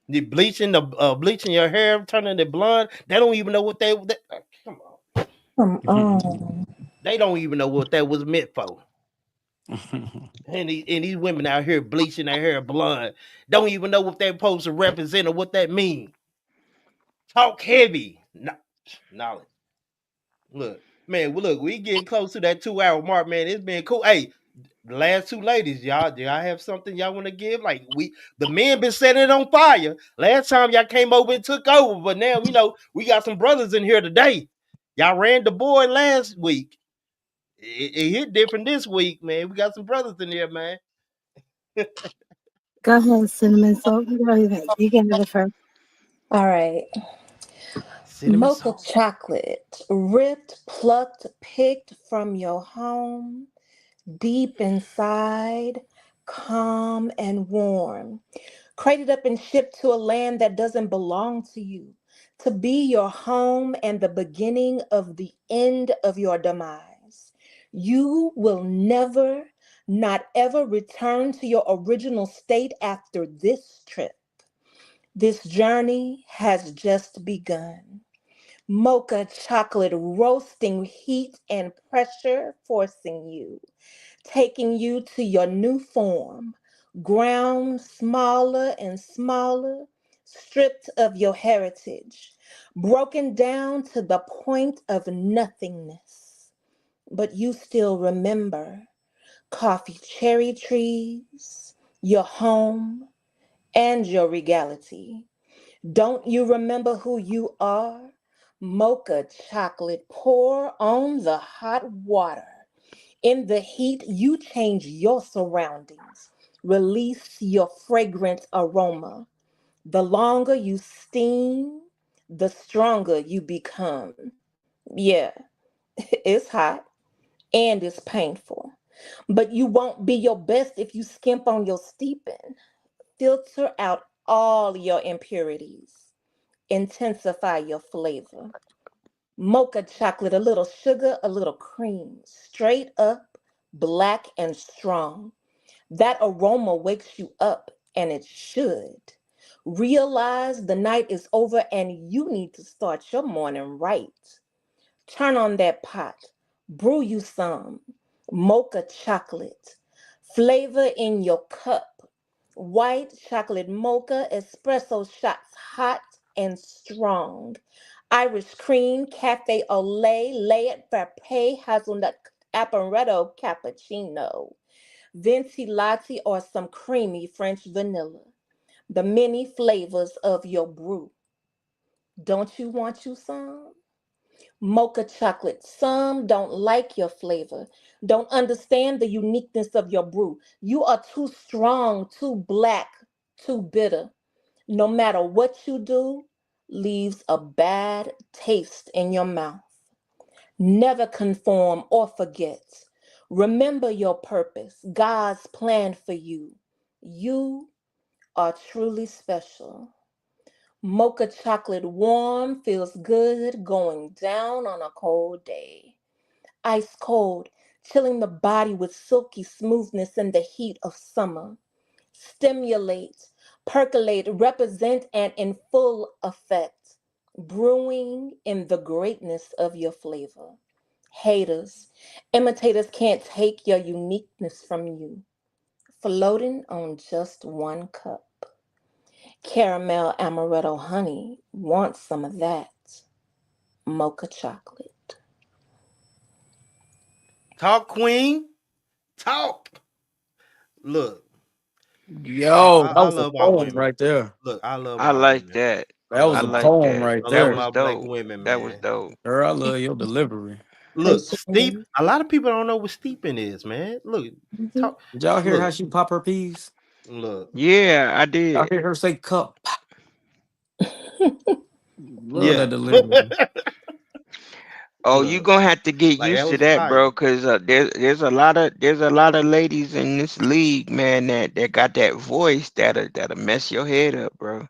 the bleaching your hair, turning it blonde. They don't even know what come on. Come on. They don't even know what that was meant for. And these women out here bleaching their hair blonde don't even know what they're supposed to represent or what that means. Talk heavy. Knowledge. Look, man, look, we getting close to that 2 hour mark, man. It's been cool. Hey, the last two ladies, y'all, do y'all have something y'all want to give? Like the men been setting it on fire. Last time y'all came over and took over, but now we got some brothers in here today. Y'all ran the board last week. It hit different this week, man. We got some brothers in here, man. Go ahead, Cinnamon. So go ahead. You can have it first. All right. Cinnamon Mocha soul. chocolate, ripped, plucked, picked from your home, deep inside, calm and warm. Crated up and shipped to a land that doesn't belong to you, to be your home and the beginning of the end of your demise. You will never, not ever return to your original state after this trip. This journey has just begun. Mocha chocolate roasting heat and pressure forcing you, taking you to your new form, ground smaller and smaller, stripped of your heritage, broken down to the point of nothingness. But you still remember coffee cherry trees, your home, and your regality. Don't you remember who you are? Mocha chocolate, pour on the hot water. In the heat, you change your surroundings, release your fragrant aroma. The longer you steam, the stronger you become. Yeah, it's hot and it's painful. But you won't be your best if you skimp on your steeping. Filter out all your impurities. Intensify your flavor. Mocha chocolate, a little sugar, a little cream. Straight up, black and strong. That aroma wakes you up, and it should. Realize the night is over and you need to start your morning right. Turn on that pot. Brew you some mocha chocolate. Flavor in your cup. White chocolate mocha espresso shots hot and strong. Irish cream, cafe au lait, layered frappe, hazelnut apparetto cappuccino. Venti latte or some creamy French vanilla. The many flavors of your brew. Don't you want you some? Mocha chocolate. Some don't like your flavor, don't understand the uniqueness of your brew. You are too strong, too black, too bitter. No matter what you do, leaves a bad taste in your mouth. Never conform or forget. Remember your purpose, God's plan for you. You are truly special. Mocha chocolate warm feels good going down on a cold day. Ice cold, chilling the body with silky smoothness in the heat of summer. Stimulate, percolate, represent, and in full effect. Brewing in the greatness of your flavor. Haters, imitators can't take your uniqueness from you. Floating on just one cup. Caramel amaretto honey, want some of that. Mocha chocolate. Talk, Queen. Talk. Look, Yo, that I was a love my poem women. right there. Look, I love I my like women. that. I That was I love a my like poem that. right I That love there. was my black dope. women, That was man. dope. Girl, I love your delivery. Look, steep. Appreciate A lot of people don't know what steeping is, man. Look, it. talk. Did y'all hear how Look, she pop her peas? look. Yeah, I Y'all did. hear her say cup? Love Yeah. that delivery. Oh, you Look, gonna have to get like used that to was that, fire. bro. Cause there's a lot of ladies in this league, man, that got that voice that'll mess your head up, bro.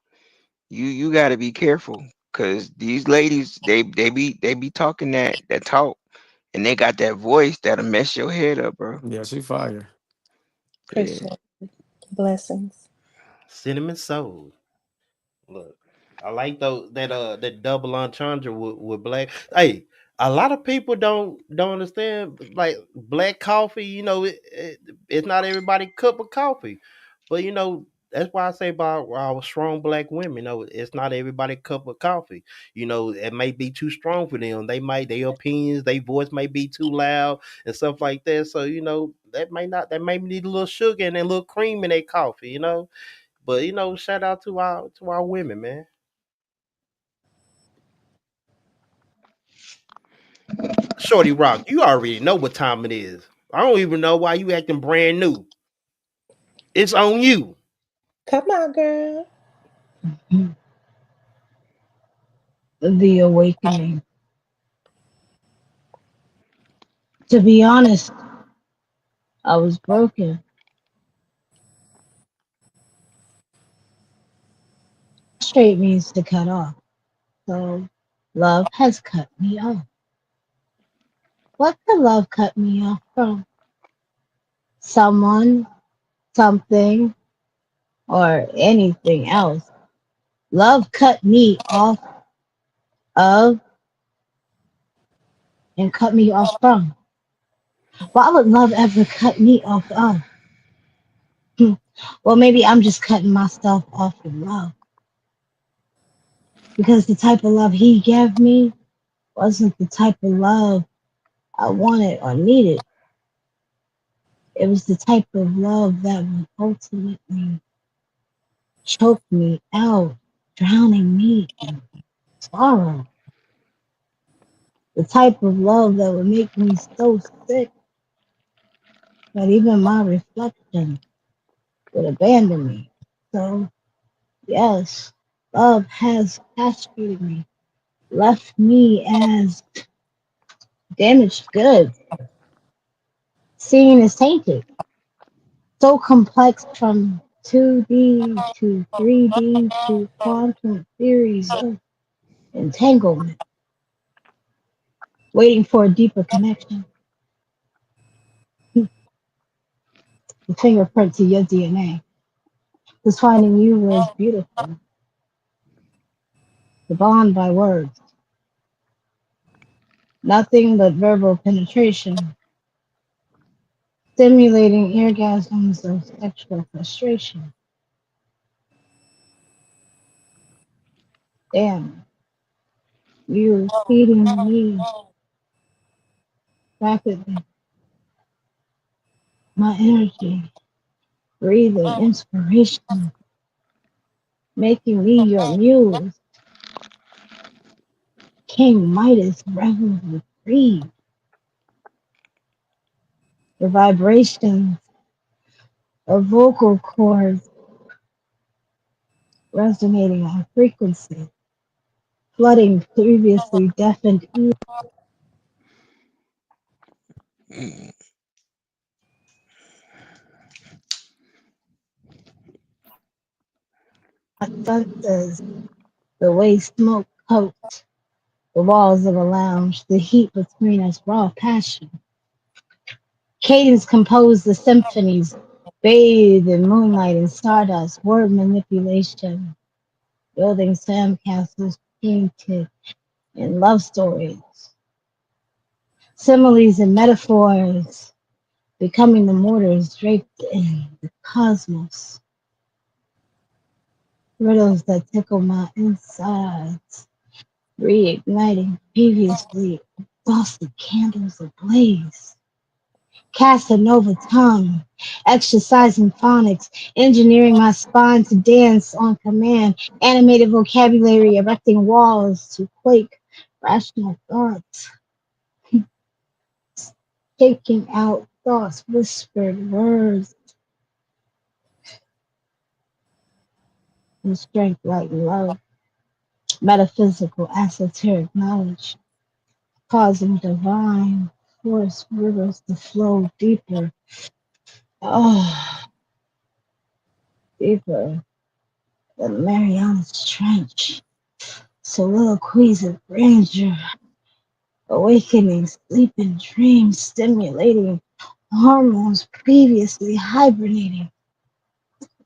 You got to be careful, cause these ladies they be talking that talk, and they got that voice that'll mess your head up, bro. Yeah, she fire. Yeah. Appreciate it. Blessings. Cinnamon soul. Look, I like those that double entendre with black. Hey, a lot of people don't understand like black coffee. It's not everybody cup of coffee, but that's why I say about our strong black women. It's not everybody cup of coffee. It may be too strong for them. Their opinions, their voice may be too loud and stuff like that. So that may need a little sugar and a little cream in their coffee. But shout out to our women, man. Shorty Rock, you already know what time it is. I don't even know why you acting brand new. It's on you. Come on, girl. the awakening. To be honest, I was broken. Straight means to cut off. So love has cut me off. What could love cut me off from? Someone, something, or anything else. Love cut me off of and cut me off from. Why would love ever cut me off of? Hmm. Well, maybe I'm just cutting myself off from love because the type of love he gave me wasn't the type of love I wanted or needed. It was the type of love that would ultimately choke me out, drowning me in sorrow. The type of love that would make me so sick that even my reflection would abandon me. So, yes, love has castrated me, left me as damaged goods, seen as tainted, so complex from 2D to 3D to quantum theories of entanglement, waiting for a deeper connection. The fingerprint to your DNA. Because finding you was beautiful. The bond by words. Nothing but verbal penetration. Stimulating orgasms of sexual frustration. Damn, you feeding me rapidly. My energy, breathing inspiration, making me your muse. King Midas revels with greed. The vibrations of vocal cords resonating on frequency, flooding previously deafened ears. Mm. Senses, the way smoke coats the walls of a lounge, the heat between us, raw passion. Cadence composed the symphonies, bathed in moonlight and stardust, word manipulation, building sandcastles painted in love stories, similes and metaphors, becoming the mortars draped in the cosmos, riddles that tickle my insides, reigniting previously exhausted candles ablaze. Casanova tongue, exercising phonics, engineering my spine to dance on command, animated vocabulary, erecting walls to quake, rational thoughts, shaking out thoughts, whispered words, and strength like love, metaphysical, esoteric knowledge, causing divine force rivers to flow deeper, oh, deeper than Mariana's Trench. Soliloquies of grandeur, awakening sleeping dreams, stimulating hormones previously hibernating.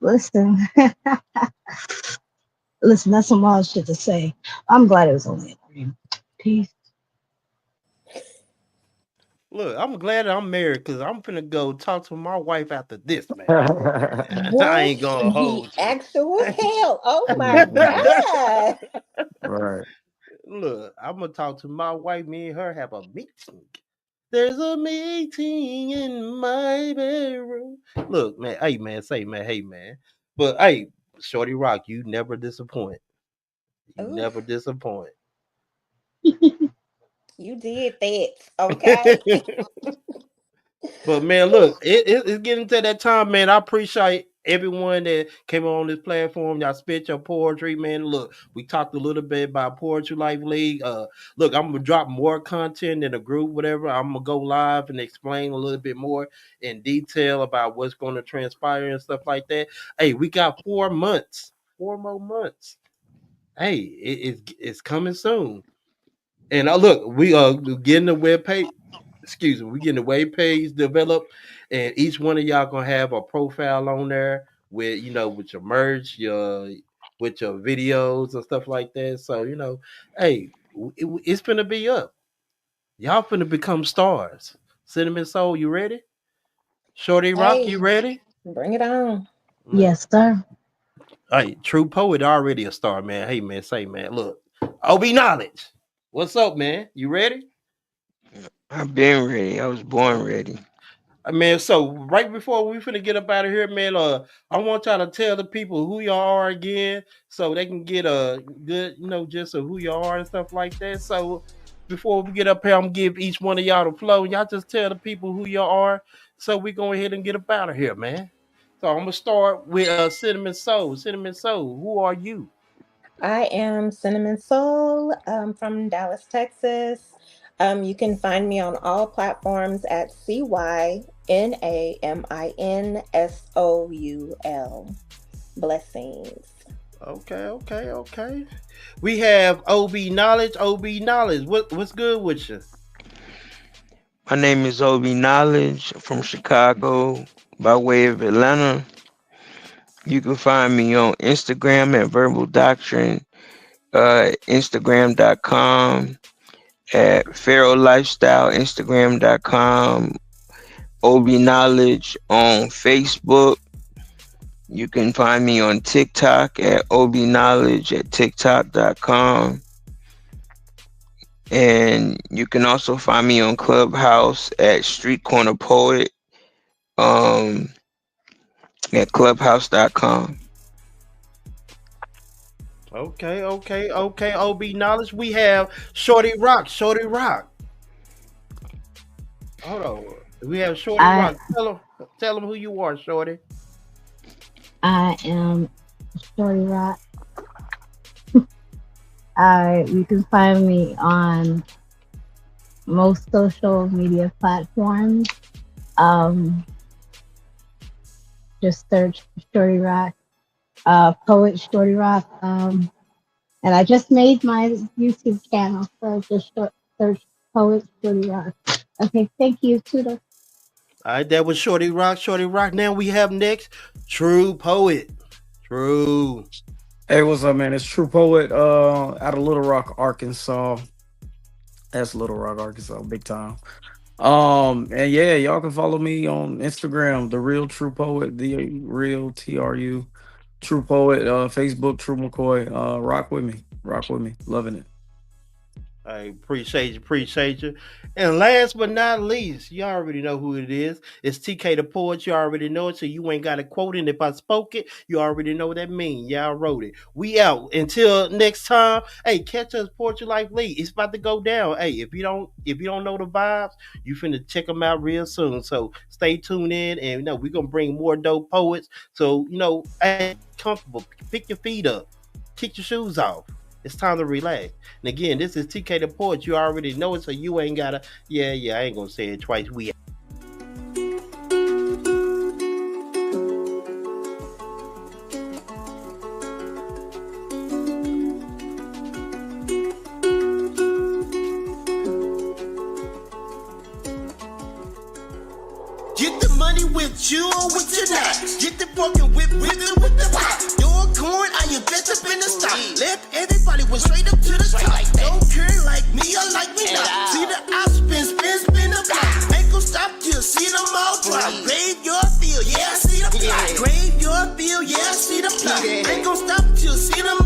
Listen, listen, that's some wild shit to say. I'm glad it was only a dream. Peace. Look, I'm glad I'm married because I'm finna go talk to my wife after this, man. I What ain't gonna the hold you. actual hell? Oh my Mhm. God. Right. Look, I'm gonna talk to my wife. Me and her have a meeting. There's a meeting in my bedroom. Look, man. Hey, man. Say, man. Hey, man. But hey, Shorty Rock, you never disappoint. You Ooh, never disappoint. you did that. Okay. But man, look, it's getting to that time, man. I appreciate everyone that came on this platform. Y'all spit your poetry, man. Look, we talked a little bit about Poetry Life League. Look, I'm gonna drop more content in the group, whatever. I'm gonna go live and explain a little bit more in detail about what's going to transpire and stuff like that. Hey, we got 4 months, 4 more months. Hey, it's coming soon. And look, we are getting the web page. Excuse me, we getting the web page developed, and each one of y'all gonna have a profile on there with with your merch, with your videos and stuff like that. So hey, it's gonna be up. Y'all finna become stars. Cinnamon Soul, you ready? Shorty Rock, you Hey, ready? bring it on. Man. Yes, sir. Hey, True Poet already a star, man. Hey man, say man, look. OB Knowledge. What's up, man? You ready? I've been ready. I was born ready. Man, so right before we finna get up out of here, man, I want y'all to tell the people who y'all are again, so they can get a good, just of who y'all are and stuff like that. So before we get up here, I'm gonna give each one of y'all the flow, and y'all just tell the people who y'all are, so we go ahead and get up out of here, man. So I'm gonna start with Cinnamon Soul. Cinnamon Soul, who are you? I am Cinnamon Soul from Dallas, Texas. You can find me on all platforms at CYNAMINSOUL. Blessings. Okay, okay, okay. We have OB Knowledge. OB Knowledge, what's good with you? My name is Obi Knowledge from Chicago by way of Atlanta. You can find me on Instagram at Verbal Doctrine, Instagram.com, at Pharaoh Lifestyle, Instagram.com, Obi Knowledge on Facebook. You can find me on TikTok at Obi Knowledge at TikTok.com. And you can also find me on Clubhouse at Street Corner Poet at Clubhouse.com. Okay, okay, okay. OB Knowledge. We have Shorty Rock. Shorty Rock. Hold on. We have Shorty I Rock. Tell him who you are, Shorty. I am Shorty Rock. You can find me on most social media platforms. Just search Shorty Rock, Poet Shorty Rock. And I just made my YouTube channel, so just search Poet Shorty Rock. Okay, thank you. Tuda. All right, that was Shorty Rock. Shorty Rock. Now we have next True Poet. True. Hey, what's up, man? It's True Poet out of Little Rock, Arkansas. That's Little Rock, Arkansas, big time. And yeah, y'all can follow me on Instagram, The Real True Poet, The Real TRU True Poet, Facebook, True McCoy. Rock with me. Rock with me. Loving it. I appreciate you, appreciate you. And last but not least, you already know who it is. It's TK the Poet. You already know it, so you ain't got to quote it. If I spoke it, you already know what that means. Y'all wrote it. We out. Until next time. Hey, catch us Poetry Life League. It's about to go down. Hey, if you don't know the vibes, you finna check them out real soon. So stay tuned in, and we're gonna bring more dope poets. So hey, comfortable. Pick your feet up. Kick your shoes off. It's time to relax. And again, this is TK the Poet. You already know it, so you ain't gotta. Yeah, I ain't gonna say it twice. We Get the money with you or with your not. Get the broken with it with the pop. Your corn, I invest up in the stock. Left everybody went straight up to the top. Don't care like me or like me not. See the I spin the block. Ain't gon' stop till see them all drop. Grave your field, yeah, I see the plot. Grave your field, yeah, I see the plot. Ain't gon' stop till see them